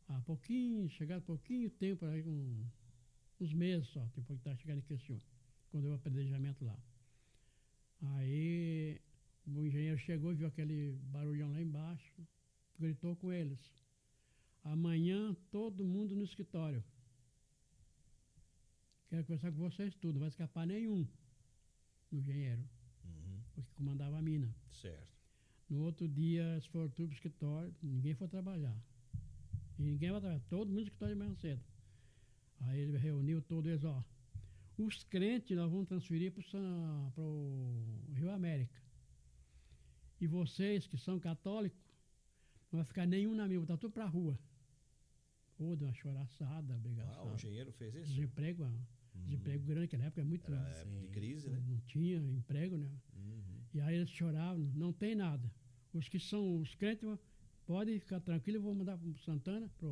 B: Há pouquinho, chegado pouquinho tempo, aí, uns meses só, depois que estava chegando em Criciúma, quando eu apedrejamento lá. Aí o engenheiro chegou e viu aquele barulhão lá embaixo, gritou com eles: amanhã todo mundo no escritório. Quero conversar com vocês tudo, não vai escapar nenhum. O engenheiro, porque comandava a mina.
A: Certo.
B: No outro dia, eles foram tudo pro escritório, ninguém foi trabalhar. E ninguém vai trabalhar, todo mundo no escritório de manhã cedo. Aí ele reuniu todos eles, ó. Os crentes nós vamos transferir para o Rio América. E vocês que são católicos, não vai ficar nenhum na minha, vou botar tudo para a rua. Ou deu uma choraçada, brigação.
A: O engenheiro fez isso?
B: Desemprego grande, naquela época é muito.
A: Era época de crise, né?
B: Não tinha emprego, né? E aí eles choravam, não tem nada. Os que são os crentes, podem ficar tranquilos, eu vou mandar para Santana, para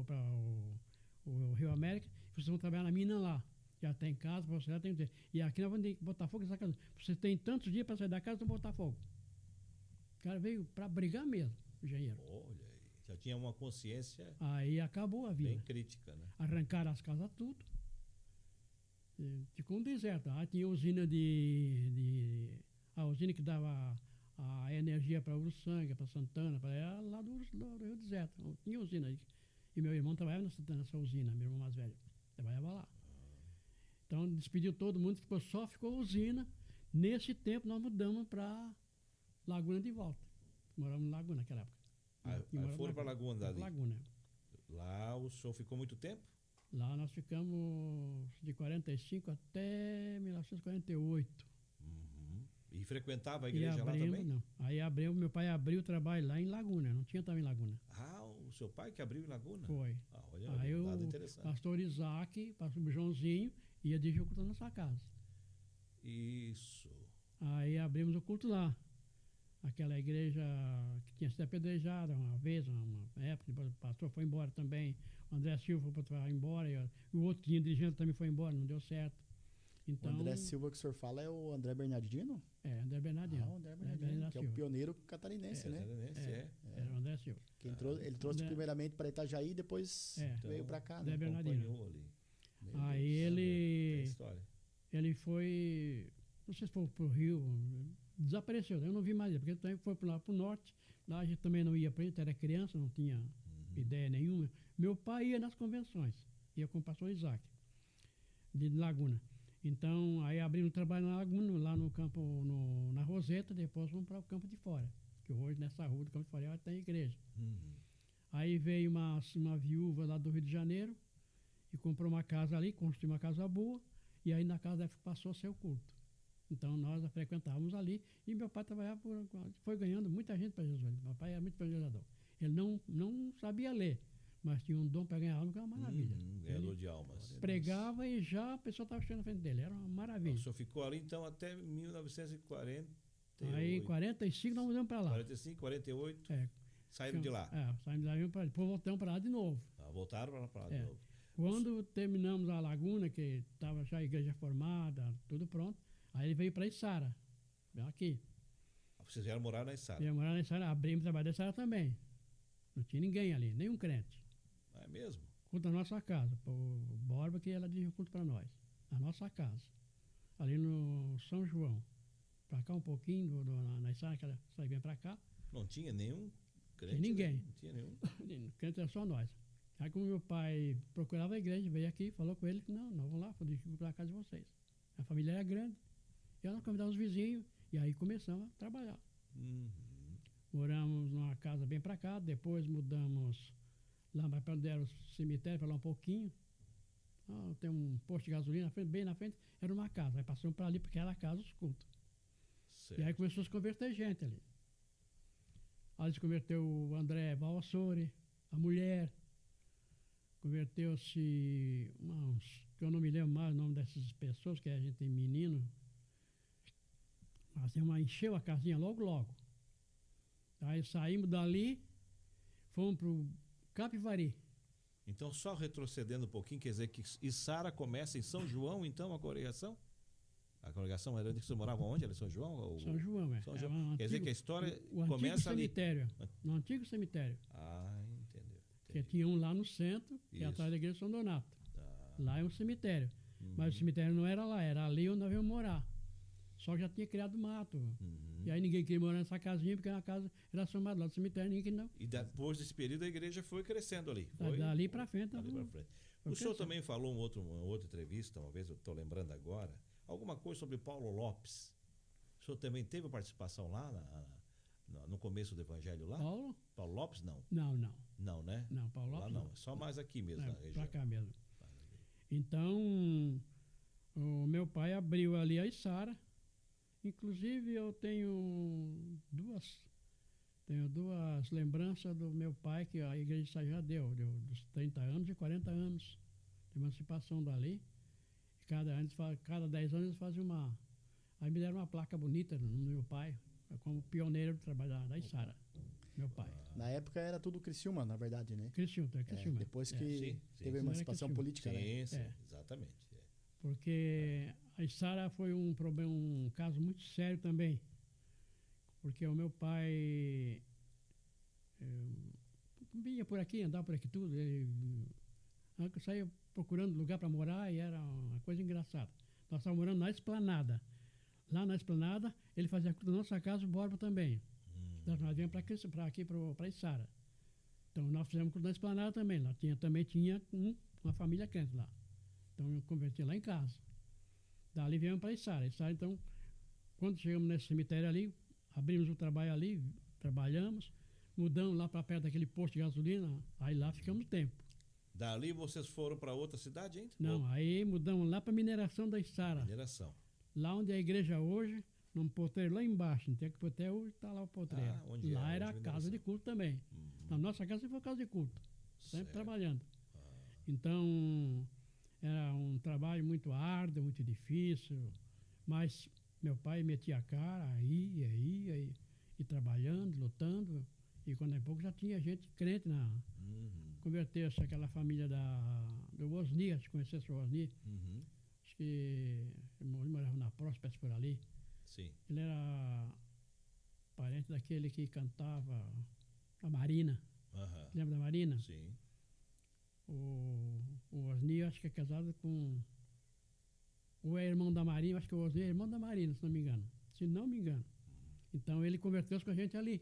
B: o Rio América, vocês vão trabalhar na mina lá. Já tem casa, você já tem. E aqui nós vamos botar fogo nessa casa. Você tem tantos dias para sair da casa, então botar fogo. O cara veio para brigar mesmo, o engenheiro.
A: Olha aí, já tinha uma consciência.
B: Aí acabou a vida.
A: Bem crítica, né?
B: Arrancaram as casas tudo. Ficou um deserto. Aí tinha usina a usina que dava a energia para Uruçanga, para Santana, para lá do Rio Deserto. Não tinha usina aí. E meu irmão trabalhava nessa usina, meu irmão mais velho. Trabalhava lá. Então despediu todo mundo, só ficou a usina. Nesse tempo nós mudamos para Laguna de volta. Moramos em Laguna naquela época.
A: Aí foram para Laguna dali?
B: Laguna.
A: Lá o senhor ficou muito tempo?
B: Lá nós ficamos de 45 até 1948.
A: E frequentava a igreja lá também?
B: Não. Aí meu pai abriu o trabalho lá em Laguna, não tinha também em Laguna.
A: O seu pai que abriu em Laguna?
B: Foi.
A: Olha,
B: aí
A: nada
B: o
A: interessante.
B: pastor Isaac, pastor Joãozinho, ia dirigir o culto na nossa casa.
A: Isso.
B: Aí abrimos o culto lá. Aquela igreja que tinha sido apedrejada uma vez, uma época, depois o pastor foi embora também. O André Silva foi embora, e o outro que tinha dirigindo também foi embora, não deu certo. Então,
C: o André Silva que o senhor fala é o André Bernardino?
B: É, André Bernardino.
C: O André Bernardino, que é o pioneiro catarinense, né?
B: Era o André Silva.
C: Ele trouxe primeiramente para Itajaí, depois veio para cá.
B: André
C: né?
B: Bernardino.
A: Ali.
B: Aí ele foi, não sei se foi pro Rio, desapareceu, eu não vi mais ele, porque ele também foi lá pro norte, lá a gente também não ia para ele, era criança, não tinha ideia nenhuma. Meu pai ia nas convenções, ia com o pastor Isaac, de Laguna. Então, aí abrimos o trabalho na Laguna, lá no campo, na Roseta, depois fomos para o campo de fora, que hoje nessa rua do campo de fora tem igreja. Aí veio uma viúva lá do Rio de Janeiro e comprou uma casa ali, construiu uma casa boa, e aí na casa passou a ser o culto. Então nós a frequentávamos ali e meu pai trabalhava, foi ganhando muita gente para Jesus. Meu pai era muito evangelizador. Ele não sabia ler, mas tinha um dom para ganhar alma, que era uma maravilha.
A: Ganhador de almas.
B: Pregava e já a pessoa estava chegando na frente dele, era uma maravilha.
A: O senhor ficou ali então até 1940.
B: Aí em 45 nós mudamos para lá.
A: 45, 48, saíram de lá.
B: Saímos de lá e depois voltamos para lá de novo.
A: Voltaram para lá de novo.
B: Quando terminamos a Laguna, que estava já a igreja formada, tudo pronto, aí ele veio para Içara, aqui.
A: Vocês vieram morar na Içara?
B: Vieram morar na Içara, abrimos o trabalho da Içara também. Não tinha ninguém ali, nenhum crente.
A: É mesmo?
B: Culto na nossa casa, o Borba que ela dirigiu o culto para nós, na nossa casa, ali no São João. Para cá um pouquinho, na Içara, que ela saía para cá.
A: Não tinha nenhum crente?
B: Tinha ninguém.
A: Não tinha nenhum.
B: Crente era só nós. Aí como meu pai procurava a igreja, veio aqui, falou com ele que não vamos lá, vou dirigir para a casa de vocês. A família era grande. E nós convidamos os vizinhos, e aí começamos a trabalhar. Moramos numa casa bem para cá, depois mudamos lá para onde era o cemitério, para lá um pouquinho. Tem um posto de gasolina bem na frente, era uma casa. Aí passamos para ali, porque era a casa dos cultos.
A: Certo.
B: E aí começou a se converter gente ali. Aí se converteu o André Valvassori, a mulher. Converteu-se que eu não me lembro mais o nome dessas pessoas, que a gente tem menino. Assim, encheu a casinha logo. Aí saímos dali, fomos para o Capivari.
A: Então, só retrocedendo um pouquinho, quer dizer que Içara começa em São João, então, a congregação? A congregação era onde você morava onde? Era em São João?
B: São João, é.
A: São João. Quer dizer que a história começa ali.
B: No antigo cemitério.
A: Ah, entendeu.
B: Que tinha um lá no centro, que é atrás da igreja de São Donato. Lá é um cemitério. Mas o cemitério não era lá, era ali onde nós íamos morar. Só que já tinha criado mato. E aí ninguém queria morar nessa casinha, porque a casa era chamada lá do cemitério, ninguém queria não.
A: E depois desse período a igreja foi crescendo ali.
B: Dali para frente.
A: Dali pra frente. O senhor também falou uma outra entrevista, uma vez, eu estou lembrando agora, alguma coisa sobre Paulo Lopes. O senhor também teve participação lá no começo do evangelho lá? Paulo Lopes, não?
B: Não.
A: Não, né?
B: Não, Paulo Lopes
A: não. É só mais aqui mesmo, na região.
B: Para cá mesmo. Então, o meu pai abriu ali a Içara. Inclusive, eu tenho duas lembranças do meu pai, que a igreja já deu dos 30 anos e 40 anos de emancipação dali. Cada 10 anos eles faziam uma... Aí me deram uma placa bonita no meu pai, como pioneiro do trabalho da Içara, meu pai.
C: Na época era tudo Criciúma, na verdade, né?
B: Criciúma.
C: Depois que teve a emancipação política, né?
A: Sim, exatamente.
B: Porque a Içara foi um caso muito sério também. Porque o meu pai vinha por aqui, andava por aqui tudo. Ele saía procurando lugar para morar e era uma coisa engraçada. Nós estávamos morando na Esplanada. Lá na Esplanada, ele fazia culto na nossa casa, o Borba também. Nós viemos para aqui, para Içara. Então, nós fizemos culto na Esplanada também. Lá também tinha uma família crente lá. Então, eu converti lá em casa. Dali viemos para Içara. Então, quando chegamos nesse cemitério ali, abrimos o trabalho ali, trabalhamos, mudamos lá para perto daquele posto de gasolina, aí lá ficamos tempo.
A: Dali vocês foram para outra cidade ainda?
B: Não, aí mudamos lá para a mineração da Içara.
A: Mineração.
B: Lá onde é a igreja hoje, num potreiro lá embaixo, não tem que até hoje está lá o potreiro. Lá era a casa de culto também. Na nossa casa foi casa de culto, sempre trabalhando. Então, era um trabalho muito árduo, muito difícil, mas meu pai metia a cara, aí, e trabalhando, lutando, e quando é pouco já tinha gente crente converteu-se aquela família do Osni, acho que conhecesse o Osni. Acho que ele morava na Prósperas por ali.
A: Sim.
B: Ele era parente daquele que cantava a Marina. Lembra da Marina?
A: Sim.
B: O Osni, acho que é casado com... Ou é irmão da Marina, acho que o Osni é irmão da Marina, se não me engano. Se não me engano. Então ele converteu-se com a gente ali.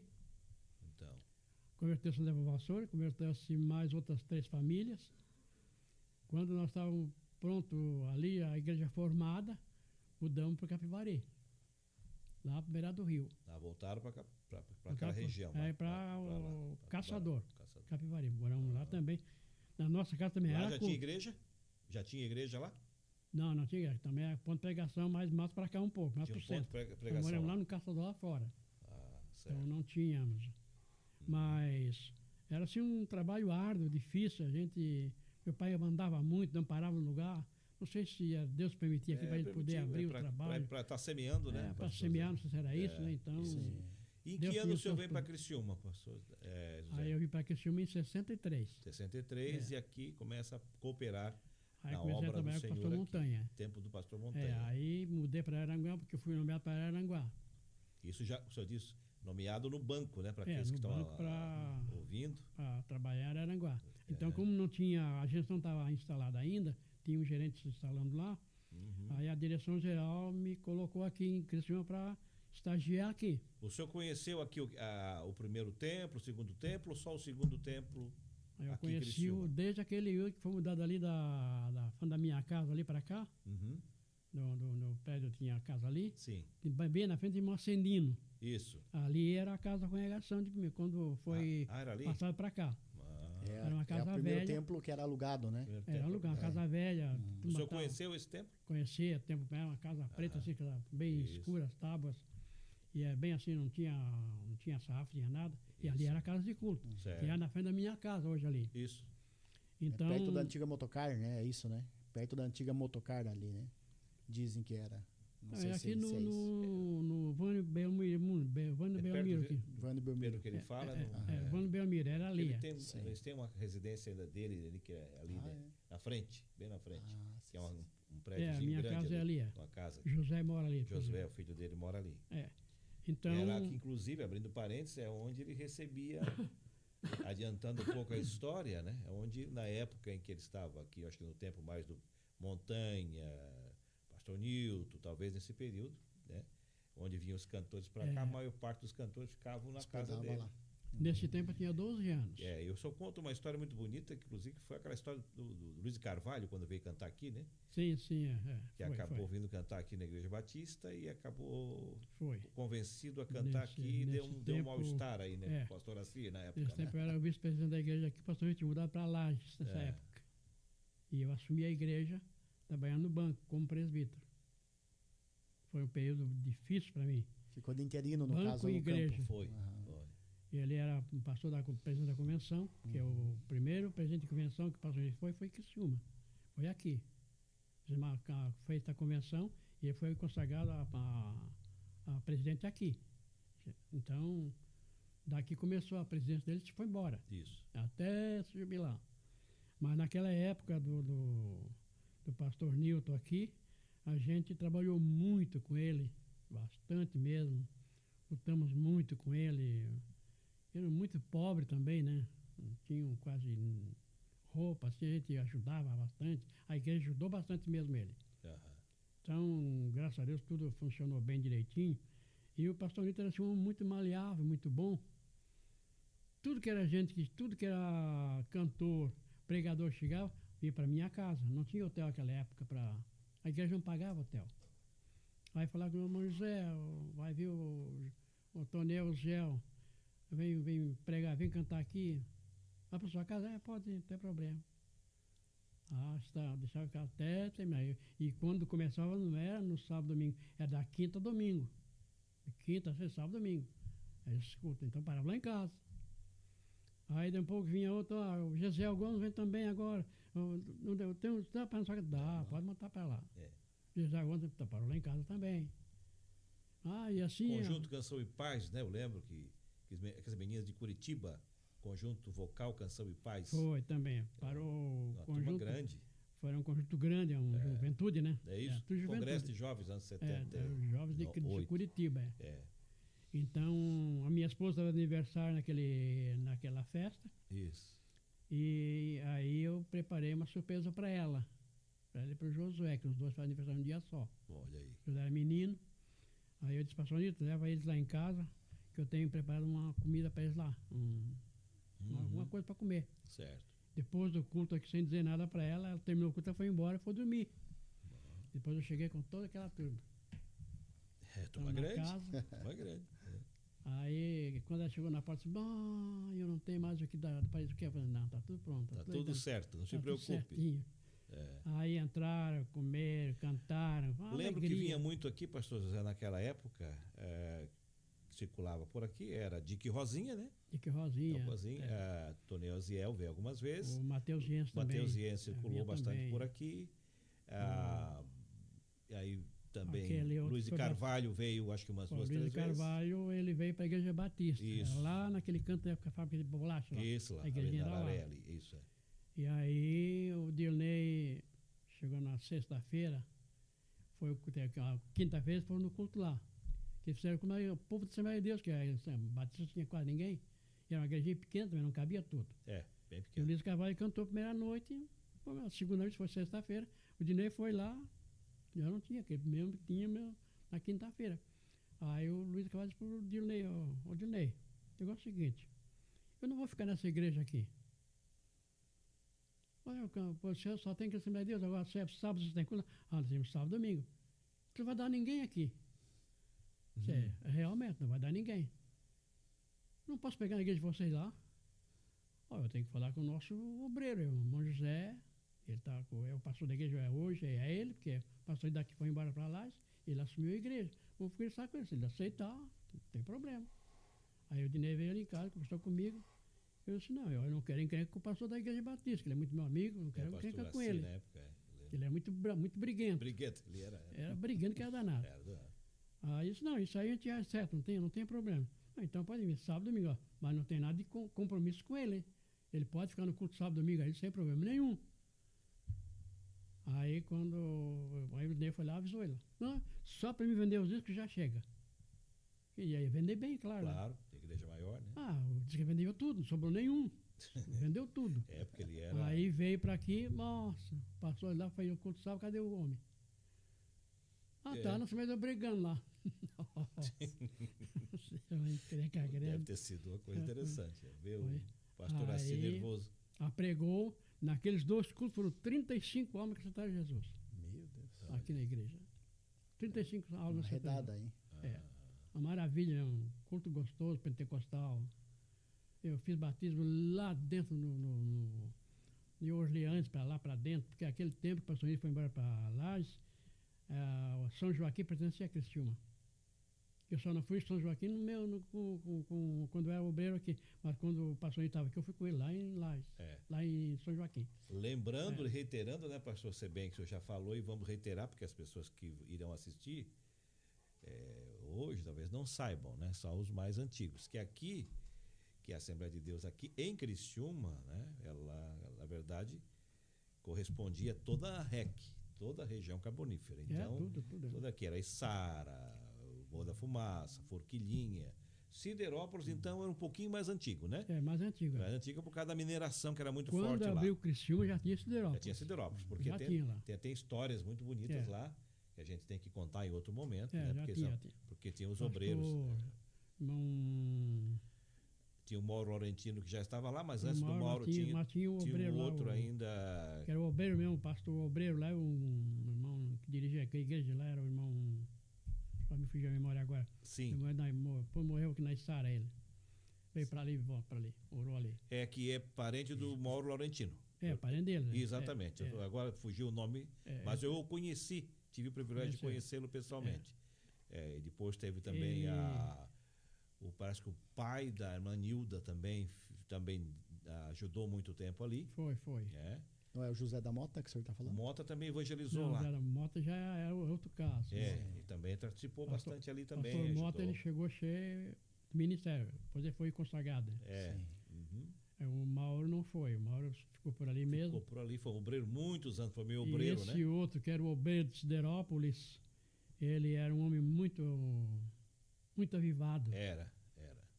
B: Converteu-se na Nova Vassoura, converteu-se mais outras 3 famílias. Quando nós estávamos prontos ali, a igreja formada, mudamos para Capivari. Lá para beira do rio.
A: Voltaram para aquela região.
B: Para o Caçador, Capivari. Moramos lá também. Na nossa casa também
A: lá
B: era.
A: Tinha igreja? Já tinha igreja lá?
B: Não tinha igreja. Também era ponto de pregação, mais para cá um pouco, mais para o centro.
A: Então,
B: moramos lá no Caçador lá fora.
A: Certo.
B: Então não tínhamos. Mas era assim um trabalho árduo, difícil. Meu pai mandava muito, não parava no lugar. Não sei se Deus permitia aqui para ele poder abrir o trabalho.
A: Para estar semeando, né?
B: Para semear, não sei se era isso, né? Então.
A: E em que ano o senhor veio para Criciúma, pastor?
B: Aí eu vim para Criciúma em 63.
A: 63 e aqui começa a cooperar
B: aí
A: na
B: comecei
A: obra
B: a trabalhar
A: do
B: com o
A: Senhor
B: pastor Montanha.
A: Tempo do pastor Montanha.
B: Aí mudei para Aranguá, porque eu fui nomeado para Aranguá.
A: Isso já, o senhor disse, nomeado no banco, né? Para aqueles que estão ouvindo.
B: Para trabalhar em Aranguá. Então, como não tinha, a gente não estava instalada ainda, tinha um gerente se instalando lá, aí a direção geral me colocou aqui em Criciúma para estagiar aqui.
A: O senhor conheceu aqui o primeiro templo, o segundo templo, ou só o segundo templo?
B: Eu conheci desde aquele que foi mudado ali da minha casa ali para cá. No prédio tinha a casa ali.
A: Sim.
B: Bem na frente de Mocendino.
A: Isso.
B: Ali era a casa da congregação quando foi passado para cá. Era uma casa
C: o primeiro
B: velha.
C: templo que era alugado, né?
B: Era alugado, uma casa velha.
A: O senhor conheceu esse templo?
B: Conhecia, era uma casa preta, assim, bem escura, as tábuas. E é bem assim, não tinha sarrafo, tinha nada. E ali era a casa de culto.
A: Certo.
B: Que era na frente da minha casa hoje ali.
A: Isso.
B: Então,
C: perto da antiga motocar, né? É isso, né? Perto da antiga motocar ali, né? Dizem que era. Não sei
B: aqui
C: se é isso.
B: no Vânio Belmiro, Vânio Belmiro aqui.
C: Vânio Belmiro.
A: Pelo que ele fala,
B: Vânio Belmiro, era ali.
A: eles têm uma residência ainda dele ali, que é ali, né? Na frente, bem na frente. Que é um prédio
B: a minha
A: grande
B: casa é ali.
A: uma casa.
B: José mora ali.
A: Josué, o filho dele, mora ali.
B: Então,
A: E era que, inclusive, abrindo parênteses, é onde ele recebia, adiantando um pouco a história, né? É onde, na época em que ele estava aqui, acho que no tempo mais do Montanha, Pastor Nilton, talvez nesse período, né? Onde vinham os cantores para cá, a maior parte dos cantores ficavam na casa dele.
C: Lá.
B: Nesse tempo eu tinha 12 anos.
A: Eu só conto uma história muito bonita, que inclusive foi aquela história do Luiz de Carvalho, quando veio cantar aqui, né?
B: Sim.
A: Que acabou vindo cantar aqui na Igreja Batista e acabou
B: Foi.
A: convencido a cantar aqui e deu um mal-estar aí, né? Pastor Assi, na época.
B: Nesse tempo eu era o vice-presidente da igreja aqui, o pastor tinha mudado para Lages nessa época. E eu assumi a igreja trabalhando no banco como presbítero. Foi um período difícil para mim.
C: Ficou de interino, no
B: banco
C: caso,
B: e
C: no
B: igreja.
C: campo.
A: Foi.
B: Ele era pastor presidente da convenção, que é o primeiro presidente de convenção que passou foi Criciúma. Foi aqui. Feita a convenção e ele foi consagrado a presidente aqui. Então, daqui começou a presidência dele e foi embora.
A: Isso.
B: Até se jubilar. Mas naquela época do pastor Nilton aqui, a gente trabalhou muito com ele, bastante mesmo. Lutamos muito com ele. Era muito pobre também, né? Não tinham quase roupa, assim, a gente ajudava bastante. A igreja ajudou bastante mesmo ele. Então, graças a Deus, tudo funcionou bem direitinho. E o pastor Nilton era assim, um homem muito maleável, muito bom. Tudo que era cantor, pregador, chegava, ia para minha casa. Não tinha hotel naquela época, a igreja não pagava hotel. Aí falava com o irmão José, vai vir o Tonel Gel, vem pregar, vem cantar aqui. Vai para sua casa? Pode, não tem problema. Deixava o carro até terminar. E quando começava, não era no sábado, domingo, era da quinta a domingo. De quinta, sexta, sábado, domingo. Aí escuta, então parava lá em casa. Aí daqui a pouco vinha outro, o Gisele Gomes vem também agora. Não tem um para na sua casa? Dá, pode montar para lá. Gisele Gomes parou lá em casa também. E assim.
A: Conjunto Canção e Paz, né? Eu lembro que aquelas meninas de Curitiba, conjunto vocal Canção e Paz.
B: Foi também. Parou
A: uma conjunto grande.
B: Foi um conjunto grande, juventude, né?
A: É isso. Congresso de Jovens, anos 70.
B: Jovens de Curitiba. Então, a minha esposa estava de aniversário naquela festa.
A: Isso.
B: E aí eu preparei uma surpresa para ela e para o Josué, que os dois fazem aniversário um dia só.
A: Olha aí.
B: Josué era menino. Aí eu disse, pastor Nilton, leva eles lá em casa, que eu tenho preparado uma comida para eles lá. Alguma coisa para comer.
A: Certo.
B: Depois do culto aqui, sem dizer nada para ela terminou o culto, ela foi embora e foi dormir. Depois eu cheguei com toda aquela turma.
A: Turma grande. Turma grande.
B: Aí, quando ela chegou na porta, disse, eu não tenho mais o que dar para isso. Eu falei, não, tá tudo pronto.
A: Tá tudo certo, não se preocupe.
B: Certinho. Aí entraram, comeram, cantaram.
A: Lembro que vinha muito aqui, pastor José, naquela época, circulava por aqui, era Dick Rosinha, né?
B: Dick Rosinha.
A: Tonel Ziel veio algumas vezes.
B: O Matheus Jens também.
A: Matheus Jens circulou bastante também por aqui. Aí também Luiz de Carvalho veio, acho que umas 2, 3 vezes.
B: Luiz de Carvalho, ele veio para a Igreja Batista.
A: Isso.
B: Lá naquele canto da fábrica de bolacha.
A: Isso, lá.
B: A igreja era lá.
A: Isso,
B: E aí o Dirney chegou na sexta-feira, quinta-feira foram no culto lá. Que fizeram com o povo de Assembleia de Deus, que a Batista não tinha quase ninguém. E era uma igrejinha pequena também, não cabia tudo.
A: Bem
B: E
A: pequeno.
B: o Luiz Carvalho cantou a primeira noite, a segunda noite foi sexta-feira. O Dirney foi lá, já não tinha, aquele mesmo que tinha na quinta-feira. Aí o Luiz Carvalho disse pro Dirney, ô Dirney, o negócio é o seguinte, eu não vou ficar nessa igreja aqui. Olha, você só tem que Assembleia de Deus, agora sábado você tem culto. Nós temos sábado e domingo. Não vai dar ninguém aqui. Realmente, não vai dar ninguém. Não posso pegar a igreja de vocês lá. Eu tenho que falar com o nosso obreiro, o irmão José. Ele é o pastor da igreja hoje, é ele, porque o pastor daqui foi embora para lá, ele assumiu a igreja. Vou conversar com ele, se ele aceitar, não tem problema. Aí o Dinei veio ali em casa, conversou comigo. Eu disse, não, eu não quero encrencar com o pastor da igreja batista, que ele é muito meu amigo, não quero encrencar com ele. Ele é muito briguento.
A: Briguento, ele era.
B: Era briguento que era danado. Aí disse, não, isso aí a gente é certo, não tem problema. Então pode vir sábado, domingo, ó, mas não tem nada de compromisso com ele, hein? Ele pode ficar no culto sábado, domingo aí sem problema nenhum. Aí aí o Ney foi lá e avisou ele. Não, só para me vender os discos já chega. E aí vender bem, claro.
A: Claro, tem igreja maior, né?
B: O disco vendeu tudo, não sobrou nenhum. Vendeu tudo.
A: Porque ele era.
B: Aí veio para aqui, nossa, passou lá, foi o culto sábado, cadê o homem? Tá, nós mesmo brigando lá.
A: Deve ter sido uma coisa interessante. Ver o pastor assim nervoso.
B: Pregou, naqueles 2 cultos foram 35 almas que aceitaram Jesus.
C: Meu Deus.
B: Aqui na igreja. 35 almas
C: aceitaram. Redada, hein?
B: Uma maravilha, um culto gostoso, pentecostal. Eu fiz batismo lá dentro em Orleans, para lá para dentro, porque aquele tempo que o pastor Ney foi embora para Lages, São Joaquim pertencia a Criciúma. Eu só não fui em São Joaquim quando eu era obreiro aqui, mas quando o pastor estava aqui, eu fui com ele lá em Lages, lá em São Joaquim.
A: Lembrando e reiterando, né, pastor, se bem que o senhor já falou, e vamos reiterar, porque as pessoas que irão assistir hoje talvez não saibam, né, só os mais antigos, que aqui, que a Assembleia de Deus aqui em Criciúma, né, ela, na verdade, correspondia a toda a REC, toda a região carbonífera. Então,
B: tudo.
A: Toda aqui era Içara, Boa da Fumaça, Forquilhinha, Siderópolis, então era um pouquinho mais antigo, né?
B: Mais antigo.
A: Mais antigo por causa da mineração que era muito forte lá.
B: Quando abriu o Criciúma já tinha Siderópolis.
A: Já tinha Siderópolis, porque tem histórias muito bonitas lá, que a gente tem que contar em outro momento, né? Porque tinha os obreiros. Tinha o Mauro Laurentino que já estava lá, mas antes do Mauro tinha um outro ainda.
B: Que era o obreiro mesmo, o pastor obreiro lá, um irmão que dirigia a igreja lá, era o irmão. Só me fugiu a memória agora.
A: Sim.
B: Depois morreu aqui na Içara ele. Veio para ali, volta para ali, orou ali.
A: Que é parente do Mauro Laurentino.
B: Parente dele. Né?
A: Exatamente. Agora fugiu o nome, mas eu o conheci, tive o privilégio de conhecê-lo pessoalmente. E depois teve também parece que o pai da irmã Nilda também ajudou muito tempo ali.
B: Foi.
C: Não é o José da Mota que o senhor está falando?
A: O Mota também evangelizou lá.
B: O José da Mota já é outro caso.
A: E também participou bastante ali também. O
B: pastor Mota, ele chegou cheio do ministério, depois ele foi consagrado. O Mauro não foi, o Mauro ficou por ali mesmo.
A: Ficou por ali, foi um obreiro muitos anos, foi meio obreiro,
B: né? E esse outro, que era o obreiro de Siderópolis, ele era um homem muito avivado.
A: Era.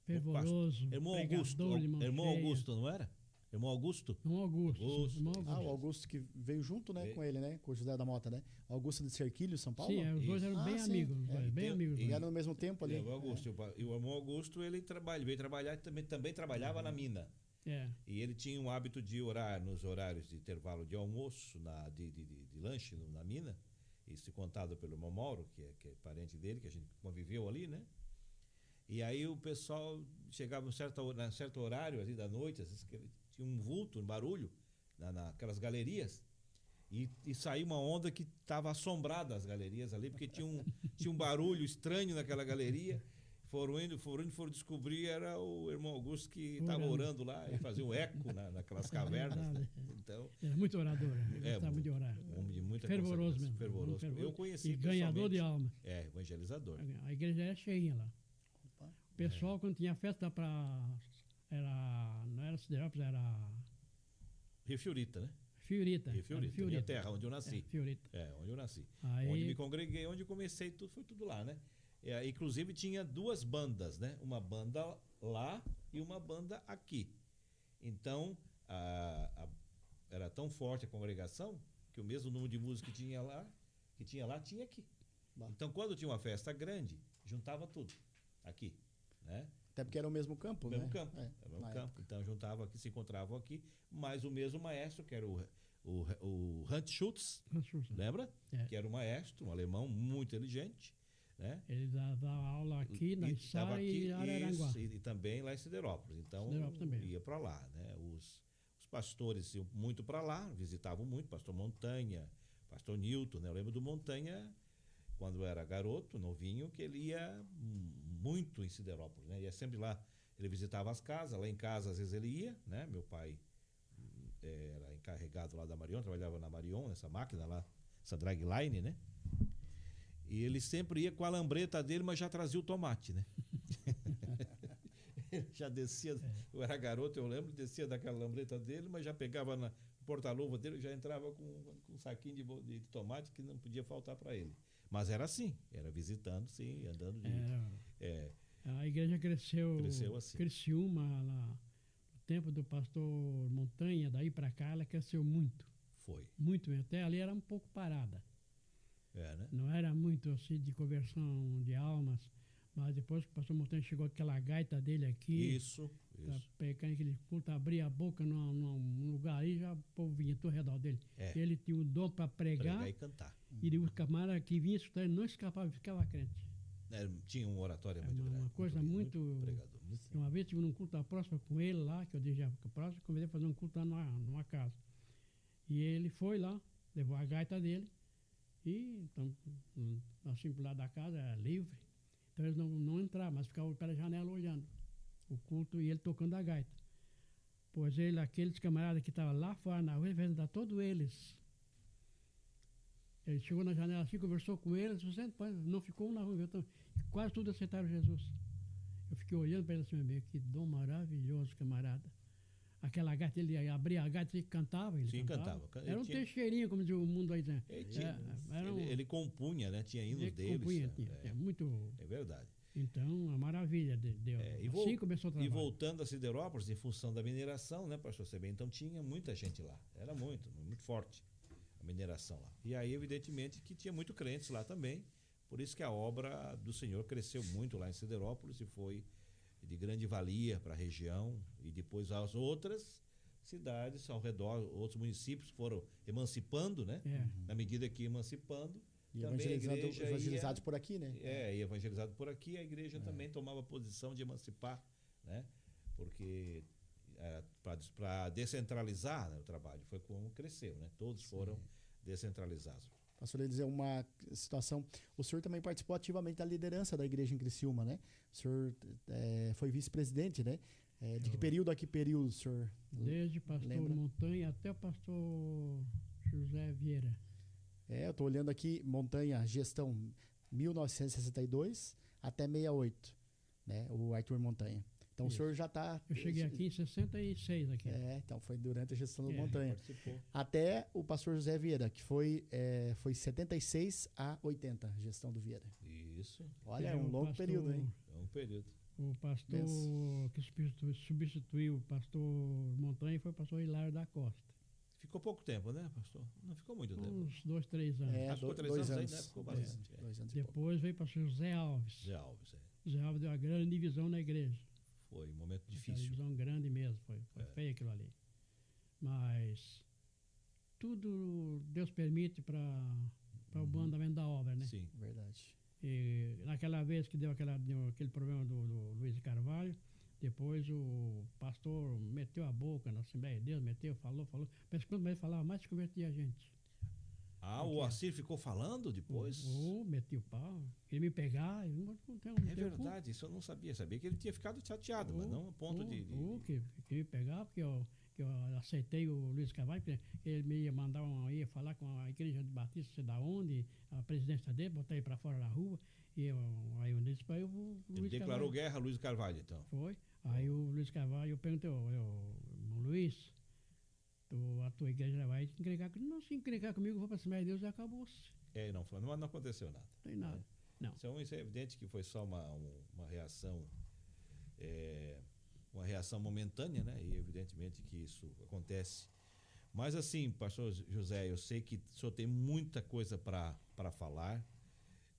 B: Fervoroso,
A: irmão Augusto, não era? Irmão Augusto?
B: Irmão Augusto.
C: O Augusto que veio junto, né, com ele, né? Com o José da Mota, né? Augusto de Cerquilho, São Paulo?
B: Sim, os dois eram bem amigos. Bem amigos.
C: E eram no mesmo tempo ali.
A: O Augusto. E o irmão Augusto, ele veio trabalhar e também trabalhava na mina. E ele tinha um hábito de orar nos horários de intervalo de almoço, de lanche na mina. Isso contado pelo irmão Mauro, que é parente dele, que a gente conviveu ali, né? E aí o pessoal chegava em certo horário ali da noite, às vezes tinha um vulto, um barulho naquelas galerias, e saiu uma onda que estava assombrada as galerias ali, porque tinha um barulho estranho naquela galeria. Foram descobrir, era o irmão Augusto que estava orando lá e fazia um eco naquelas cavernas. Né? Então,
B: era muito orador, gostava muito de orar.
A: Homem de muita
B: fervoroso mesmo.
A: Fervoroso. Eu conheci
B: e ganhador de almas.
A: Evangelizador.
B: A igreja era cheinha lá. O pessoal, quando tinha festa não era Siderópolis, era...
A: Rio Fiorita, né?
B: Fiorita.
A: Minha terra, onde eu nasci.
B: Fiorita.
A: Onde eu nasci.
B: Aí...
A: Onde me congreguei, onde comecei, foi tudo lá, né? Inclusive tinha 2 bandas, né? Uma banda lá e uma banda aqui. Então, era tão forte a congregação que o mesmo número de músicos que tinha lá, tinha aqui. Então, quando tinha uma festa grande, juntava tudo aqui, né?
C: Até porque era o mesmo campo,
A: né? Era o mesmo campo. Então, juntava aqui, se encontravam aqui, mas o mesmo maestro, que era o Hans Schultz, lembra? Que era um maestro, um alemão muito inteligente. Né?
B: Ele dava aula aqui na Içara e Araranguá.
A: E também lá em Siderópolis. Então, ia para lá. Né? Os pastores iam muito para lá, visitavam muito, pastor Montanha, pastor Newton. Né? Eu lembro do Montanha, quando eu era garoto, novinho, que ele ia muito em Siderópolis. Né? Ia sempre lá, ele visitava as casas, lá em casa às vezes ele ia, né? Meu pai era encarregado lá da Marion, trabalhava na Marion, nessa máquina lá, essa dragline, né? E ele sempre ia com a lambreta dele, mas já trazia o tomate, né? Ele já descia, eu era garoto, eu lembro, descia daquela lambreta dele, mas já pegava na porta-luva dele, já entrava com um saquinho de tomate que não podia faltar para ele. Mas era assim, era visitando, sim, andando de...
B: A igreja cresceu
A: assim.
B: Criciúma, lá, no tempo do pastor Montanha, daí para cá, ela cresceu muito.
A: Foi.
B: Muito mesmo. Até ali era um pouco parada.
A: Né?
B: Não era muito assim de conversão de almas, mas depois que o pastor Montanha chegou aquela gaita dele aqui,
A: Isso.
B: Pegando aquele culto, abria a boca num lugar aí, já o povo vinha todo ao redor dele. Ele tinha o dom para pregar
A: e cantar.
B: E os camaradas que vinham escutar, ele não escapava, ficava crente.
A: Tinha um oratório muito grande.
B: Uma coisa muito
A: pregador.
B: Uma vez tive num culto da próxima com ele lá, que eu disse, próxima, convidei a fazer um culto lá numa casa. E ele foi lá, levou a gaita dele, e então, assim pro lado da casa, era livre. Então eles não entravam, mas ficavam pela janela olhando o culto e ele tocando a gaita. Pois aqueles camaradas que estavam lá fora na rua, ele fez andar todos eles. Ele chegou na janela assim, conversou com eles, não ficou um na rua, então, quase todos aceitaram Jesus. Eu fiquei olhando para ele assim, meu, que dom maravilhoso, camarada. Aquela gaita, ele abria a gaita e cantava. Ele cantava. Era um teixeirinho, como diz o mundo aí, né?
A: Ele compunha, né? Tinha hinos deles.
B: Compunha, muito...
A: É verdade.
B: Então, uma maravilha de Deus. Assim começou o trabalho.
A: E voltando a Siderópolis, em função da mineração, né, pastor Sebem? Então tinha muita gente lá. Era muito forte a mineração lá. E aí, evidentemente, que tinha muito crentes lá também. Por isso que a obra do Senhor cresceu muito lá em Siderópolis e foi de grande valia para a região. E depois as outras cidades ao redor, outros municípios foram emancipando, né? Na medida que emancipando,
C: e evangelizados por aqui, né?
A: E evangelizado por aqui, a igreja também tomava posição de emancipar, né? Porque para descentralizar, né, o trabalho, foi como cresceu, né? Todos foram descentralizados.
C: Pastor, eu ia dizer uma situação, o senhor também participou ativamente da liderança da igreja em Criciúma, né? O senhor foi vice-presidente, né? De que período a que período o senhor
B: Desde pastor lembra? Montanha até o pastor José Vieira.
C: Eu estou olhando aqui, Montanha, gestão 1962 até 68, né? O Arthur Montanha. Então
B: Isso.
C: O senhor já está...
B: Eu cheguei aqui em 66 aqui.
C: Então foi durante a gestão do Montanha.
A: Participou.
C: Até o pastor José Vieira, que foi 76 a 80, a gestão do Vieira.
A: Isso.
C: Olha, é um longo período, hein?
A: É um período.
B: O pastor que substituiu o pastor Montanha foi o pastor Hilário da Costa.
A: Ficou pouco tempo, né, pastor? Não ficou muito tempo.
B: Uns 2, 3 anos.
A: Ficou 3 anos aí, né? Ficou bastante.
C: 2 anos
B: Depois veio o pastor José Alves. José Alves deu uma grande divisão na igreja.
A: Foi um momento difícil.
B: Uma divisão grande mesmo, foi feio aquilo ali. Mas tudo Deus permite para o bom andamento da obra, né?
A: Sim,
C: verdade.
B: E naquela vez que deu aquele problema do Luiz Carvalho, depois o pastor meteu a boca na Assembleia de Deus, falou. Mas quando ele falava, mais se convertia a gente.
A: O Assir ficou falando depois?
B: Meti o pau, queria me pegar.
A: É verdade, isso eu não sabia. Sabia que ele tinha ficado chateado, mas não a ponto de...
B: Que queria me pegar, porque eu aceitei o Luiz Carvalho, porque ele me ia mandar ia falar com a igreja de Batista, sei da onde, a presidência dele, botar ele para fora da rua. E aí eu disse para ele,
A: Ele declarou guerra a Luiz Carvalho, então?
B: Foi. Aí o Luiz Carvalho, eu perguntei, Luiz, a tua igreja vai se encrencar comigo? Não, se encrencar comigo, eu vou para cima de Deus e acabou-se.
A: Não aconteceu nada.
B: Não tem nada. Não.
A: Isso é evidente que foi só uma reação... uma reação momentânea, né? E evidentemente que isso acontece. Mas assim, pastor José, eu sei que o senhor tem muita coisa para falar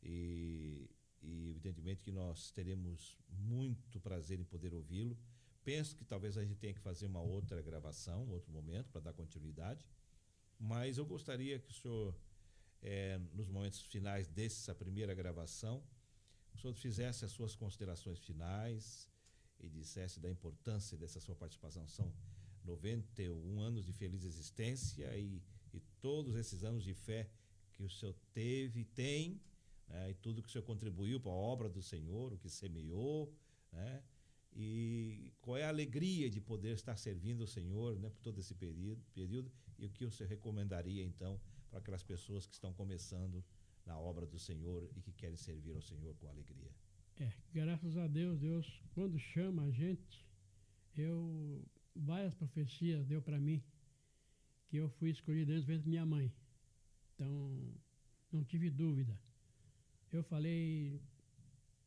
A: e evidentemente que nós teremos muito prazer em poder ouvi-lo. Penso que talvez a gente tenha que fazer uma outra gravação, outro momento, para dar continuidade. Mas eu gostaria que o senhor, nos momentos finais dessa primeira gravação, o senhor fizesse as suas considerações finais e dissesse da importância dessa sua participação. São 91 anos de feliz existência e todos esses anos de fé que o senhor teve e tem, né, e tudo que o senhor contribuiu para a obra do Senhor, o que semeou, né, e qual é a alegria de poder estar servindo o Senhor, né, por todo esse período, e o que você recomendaria, então, para aquelas pessoas que estão começando na obra do Senhor e que querem servir ao Senhor com alegria?
B: Graças a Deus, Deus, quando chama a gente, várias profecias deu para mim, que eu fui escolhido antes vezes minha mãe. Então, não tive dúvida. Eu falei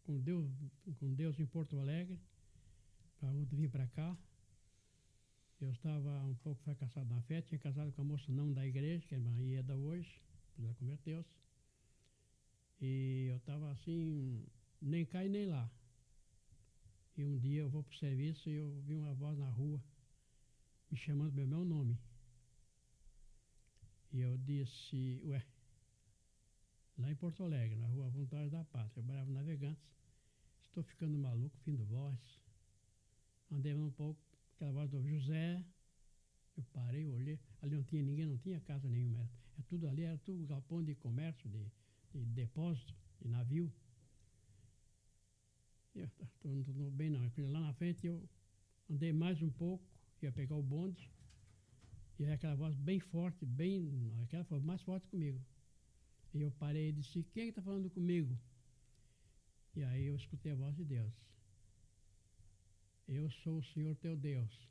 B: com Deus em Porto Alegre, para vir para cá. Eu estava um pouco fracassado na fé, tinha casado com a moça não da igreja, que é a Ieda hoje, ela converteu-se. E eu estava assim, nem cá e nem lá. E um dia eu vou para o serviço e eu vi uma voz na rua me chamando pelo meu nome. E eu disse, lá em Porto Alegre, na rua Voluntários da Pátria, eu morava em Navegantes, estou ficando maluco, ouvindo voz. Andei um pouco, aquela voz do José, eu parei, olhei, ali não tinha ninguém, não tinha casa nenhuma, tudo ali, era tudo galpão de comércio, de depósito, de navio. Eu estou bem não, lá na frente eu andei mais um pouco, ia pegar o bonde, e era aquela voz bem forte, aquela foi mais forte comigo. E eu parei e disse, quem é que está falando comigo? E aí eu escutei a voz de Deus. Eu sou o Senhor teu Deus.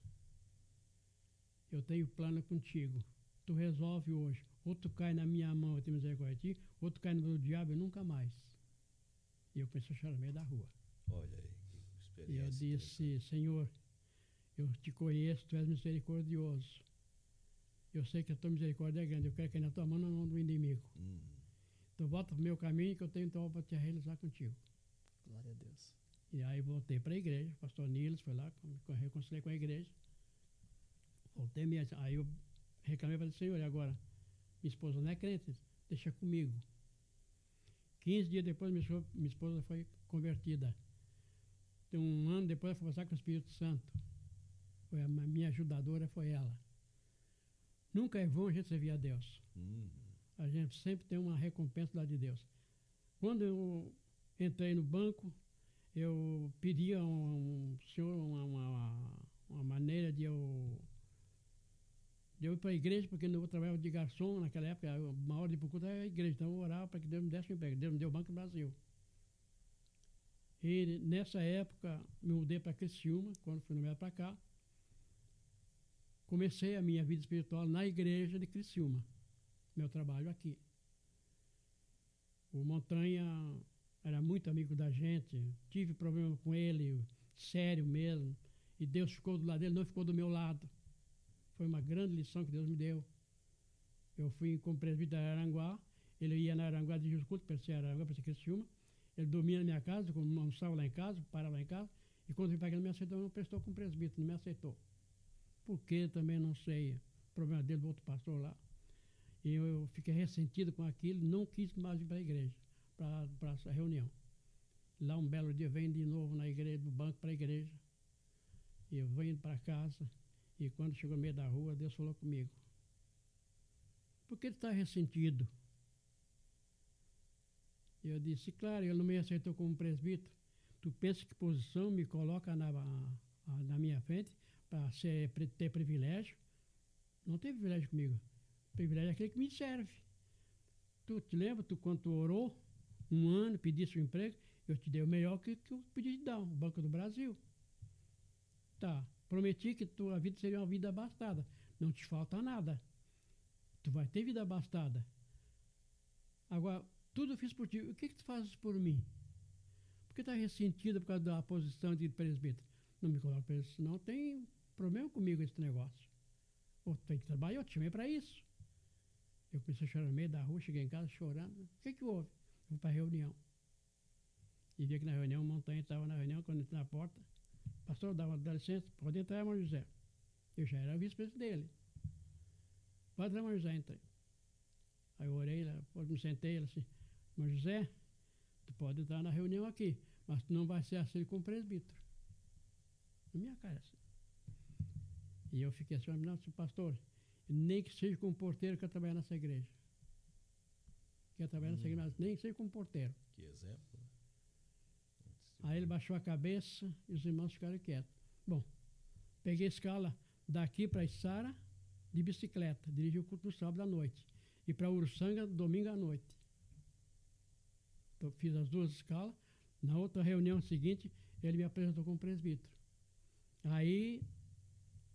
B: Eu tenho plano contigo. Tu resolve hoje. Ou tu cai na minha mão, eu tenho misericórdia de ti, ou tu cai no meu diabo e nunca mais. E eu comecei a chorar no meio da rua.
A: Olha aí, que experiência.
B: E eu disse, Senhor, eu te conheço, tu és misericordioso. Eu sei que a tua misericórdia é grande, eu quero cair na tua mão, na mão do inimigo. Então volta para o meu caminho que eu tenho então para te realizar contigo.
C: Glória a Deus.
B: E aí voltei para a igreja, o pastor Niles foi lá, reconciliei com a igreja. Voltei mesmo, aí eu reclamei para o Senhor, e agora? Minha esposa não é crente, deixa comigo. 15 dias depois minha esposa foi convertida. Um ano depois ela foi passar com o Espírito Santo. Foi a minha ajudadora, foi ela. Nunca é vão a gente servir a Deus. A gente sempre tem uma recompensa lá de Deus. Quando eu entrei no banco, eu pedi a um senhor uma maneira de eu ir para a igreja, porque eu trabalhava de garçom naquela época, uma hora de procura era a igreja, então eu orava para que Deus me desse um emprego. Deus me deu o Banco do Brasil. E nessa época, me mudei para Criciúma, quando fui nomeado para cá. Comecei a minha vida espiritual na igreja de Criciúma, meu trabalho aqui. O Montanha era muito amigo da gente, tive problema com ele, sério mesmo, e Deus ficou do lado dele, não ficou do meu lado. Foi uma grande lição que Deus me deu. Eu fui com o presbítero de Araranguá, ele ia na Araranguá de Jusculto, para ser Araranguá, para ser Criciúma. Ele dormia na minha casa, almoçava lá em casa, parava lá em casa, e quando vim para cá não me aceitou, não prestou com o presbítero, não me aceitou. Por quê? Também não sei. O problema dele, do outro pastor lá. E eu fiquei ressentido com aquilo, não quis mais ir para a igreja, para essa reunião. Lá um belo dia, venho de novo na igreja, do banco para a igreja. E eu venho para casa, e quando chegou no meio da rua, Deus falou comigo. Por que ele está ressentido? Eu disse, claro, ele não me aceitou como presbítero. Tu pensa que posição me coloca na minha frente para ter privilégio? Não tem privilégio comigo. Privilégio é aquele que me serve. Tu te lembra, quando tu orou, um ano, pedisse um emprego, eu te dei o melhor que eu pedi de dar, o Banco do Brasil. Tá, prometi que tua vida seria uma vida abastada. Não te falta nada. Tu vai ter vida abastada. Agora, tudo eu fiz por ti. O que tu fazes por mim? Por que tá ressentido por causa da posição de presbítero? Não me coloca para isso, não tem problema comigo esse negócio. Ou tem que trabalhar, eu te chamei para isso. Eu comecei a chorar no meio da rua, cheguei em casa chorando. O que houve? Eu fui para a reunião. E vi que na reunião, o Montanha estava na reunião, quando eu entrei na porta, pastor, dá licença, pode entrar, irmão José. Eu já era vice-presidente dele. Pode entrar, irmão José, entrei. Aí eu orei, me sentei, ele assim, irmão José, tu pode entrar na reunião aqui, mas tu não vai ser assim com o presbítero. Na minha cara, assim. E eu fiquei assim, não, pastor, nem que seja como porteiro que eu trabalhar nessa igreja. Quer trabalhar nessa igreja, mas nem que seja como porteiro.
A: Que exemplo.
B: Aí ele baixou a cabeça e os irmãos ficaram quietos. Bom, peguei a escala daqui para Içara de bicicleta, dirigi o culto no sábado à noite. E para Uruçanga, domingo à noite. Então, fiz as duas escalas. Na outra reunião seguinte, ele me apresentou como presbítero. Aí,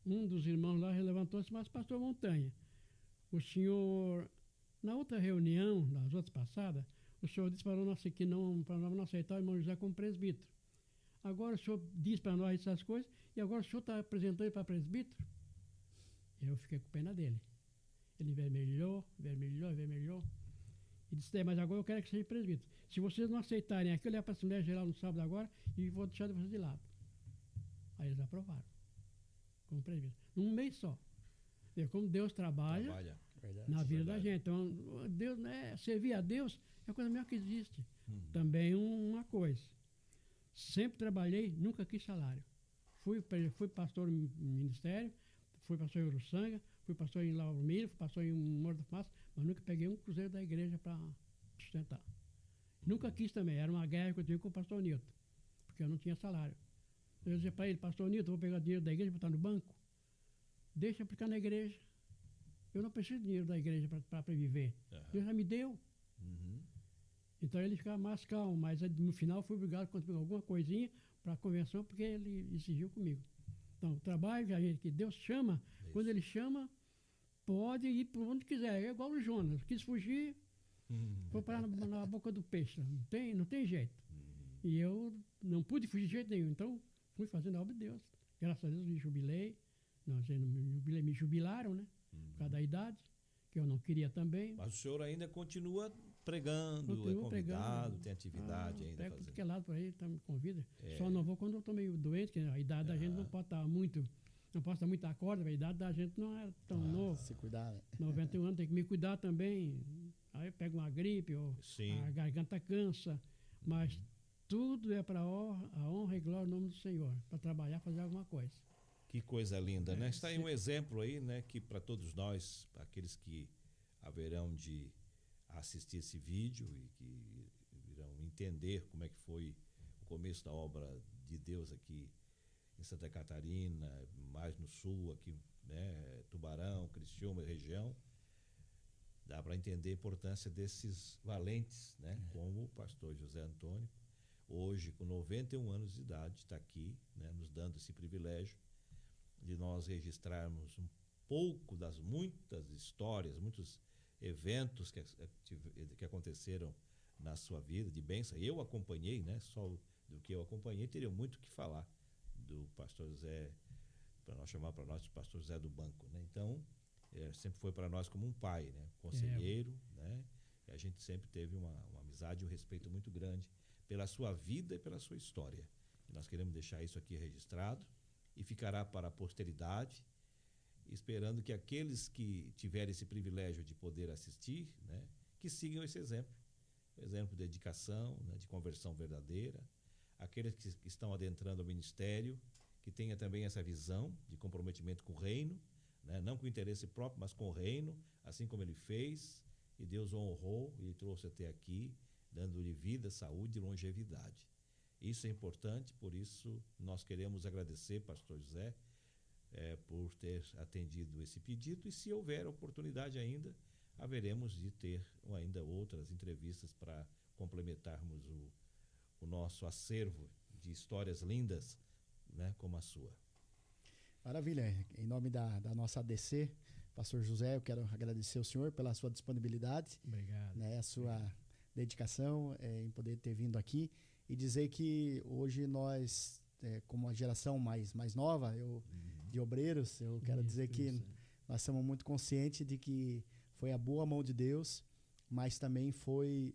B: um dos irmãos lá levantou-se, mas pastor Montanha, o senhor, na outra reunião, nas outras passadas, o senhor disse para nós que não, para nós não aceitar o irmão José como presbítero. Agora o senhor diz para nós essas coisas, e agora o senhor está apresentando ele para presbítero? Eu fiquei com pena dele. Ele vermelhou, e disse, mas agora eu quero que seja presbítero. Se vocês não aceitarem aqui, eu levo para a Assembleia Geral no sábado agora e vou deixar vocês de lado. Aí eles aprovaram, como presbítero. Num mês só. Vê como Deus trabalha na vida da gente. Então, Deus, né, servir a Deus é a coisa melhor que existe. Também uma coisa. Sempre trabalhei, nunca quis salário. Fui pastor no ministério, fui pastor em Uruçanga, fui pastor em Lauro Miller, fui pastor em Morro da Fumaça, mas nunca peguei um cruzeiro da igreja para sustentar. Nunca quis também, era uma guerra que eu tive com o pastor Nilton, porque eu não tinha salário. Eu dizia para ele, pastor Nilton, eu vou pegar dinheiro da igreja e botar no banco. Deixa eu aplicar na igreja. Eu não preciso de dinheiro da igreja para viver. Deus já me deu. Então ele ficava mais calmo, mas no final fui obrigado a conseguir alguma coisinha para a convenção, porque ele exigiu comigo. Então, o trabalho que Deus chama, quando ele chama, pode ir para onde quiser. É igual o Jonas, quis fugir, foi parar na boca do peixe. Não tem jeito. E eu não pude fugir de jeito nenhum, então fui fazendo a obra de Deus. Graças a Deus me jubilei, me jubilaram, né? Por causa da idade, que eu não queria também.
A: Mas o senhor ainda continua pregando, é convidado, pregando. Tem atividade ainda.
B: Pego de que lado por aí, me convida. Só não vou quando eu estou meio doente, que a idade da gente não pode estar muito, não posso estar muito acorda, a idade da gente não é tão nova.
C: Se cuidar, né?
B: 91 anos, tem que me cuidar também. Aí eu pego uma gripe, ou a garganta cansa, mas tudo é para a honra e glória no nome do Senhor, para trabalhar, fazer alguma coisa.
A: Que coisa linda, né? Está aí um exemplo aí, né, que para todos nós, aqueles que haverão de assistir esse vídeo e que irão entender como é que foi o começo da obra de Deus aqui em Santa Catarina, mais no sul, aqui, né, Tubarão, Criciúma, região, dá para entender a importância desses valentes, né, como o pastor José Antônio, hoje com 91 anos de idade, está aqui, né, nos dando esse privilégio de nós registrarmos um pouco das muitas histórias, muitos eventos que aconteceram na sua vida de bênção. Eu acompanhei, né? Só do que eu acompanhei, teria muito o que falar do pastor José, para nós chamar para nós o pastor José do Banco, né? Então, sempre foi para nós como um pai, né? Conselheiro, né? E a gente sempre teve uma amizade e um respeito muito grande pela sua vida e pela sua história. E nós queremos deixar isso aqui registrado e ficará para a posteridade, esperando que aqueles que tiverem esse privilégio de poder assistir, né, que sigam esse exemplo de dedicação, né, de conversão verdadeira, aqueles que estão adentrando o ministério, que tenha também essa visão de comprometimento com o reino, né, não com o interesse próprio, mas com o reino, assim como ele fez, e Deus o honrou e trouxe até aqui, dando-lhe vida, saúde e longevidade. Isso é importante, por isso nós queremos agradecer, pastor José, por ter atendido esse pedido, e se houver oportunidade ainda, haveremos de ter ainda outras entrevistas para complementarmos o nosso acervo de histórias lindas, né, como a sua.
C: Maravilha. Em nome da nossa ADC, pastor José, eu quero agradecer ao senhor pela sua disponibilidade.
B: Obrigado.
C: Né, a sua dedicação em poder ter vindo aqui e dizer que hoje nós, como a geração mais nova, de obreiros, eu quero dizer que nós somos muito conscientes de que foi a boa mão de Deus, mas também foi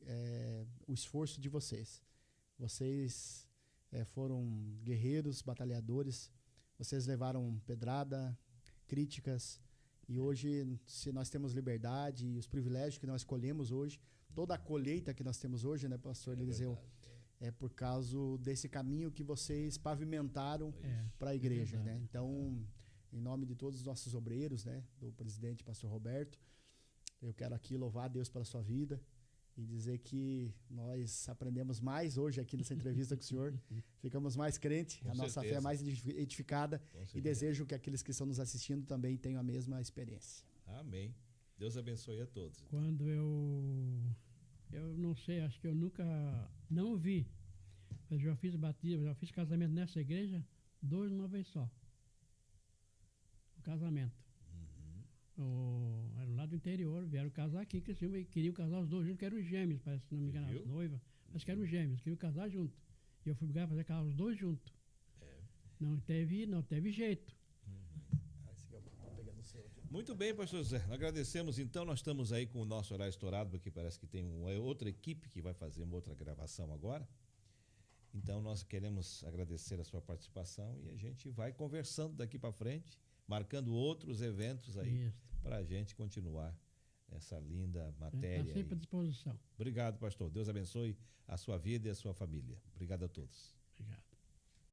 C: o esforço de vocês. Vocês foram guerreiros, batalhadores, vocês levaram pedrada, críticas, e hoje, se nós temos liberdade e os privilégios que nós escolhemos hoje, toda a colheita que nós temos hoje, né, pastor Eliseu, é por causa desse caminho que vocês pavimentaram para a igreja, né? Então, em nome de todos os nossos obreiros, né, do presidente pastor Roberto, eu quero aqui louvar a Deus pela sua vida e dizer que nós aprendemos mais hoje aqui nessa entrevista com o senhor. Ficamos mais crentes,
A: Com
C: a nossa fé
A: certeza.
C: é mais edificada
A: Com
C: e
A: certeza.
C: desejo que aqueles que estão nos assistindo também tenham a mesma experiência.
A: Amém. Deus abençoe a todos.
B: Quando eu não sei, acho que eu nunca, não vi, mas já fiz batismo, já fiz casamento nessa igreja, 2 numa vez só. O casamento. Era lá do interior, vieram casar aqui, que e queriam casar os dois juntos, que eram gêmeos, parece, se não me engano,
A: Viu?
B: as noivas, mas que eram gêmeos, queriam casar junto. E eu fui obrigado a fazer casar os dois juntos.
A: É.
B: Não teve jeito.
A: Muito bem, pastor José. Agradecemos, então. Nós estamos aí com o nosso horário estourado, porque parece que tem uma outra equipe que vai fazer uma outra gravação agora. Então, nós queremos agradecer a sua participação e a gente vai conversando daqui para frente, marcando outros eventos aí
B: Isso.
A: para a gente continuar essa linda
B: Está
A: matéria.
B: sempre à
A: aí.
B: disposição.
A: Obrigado, pastor. Deus abençoe a sua vida e a sua família. Obrigado a todos.
B: Obrigado.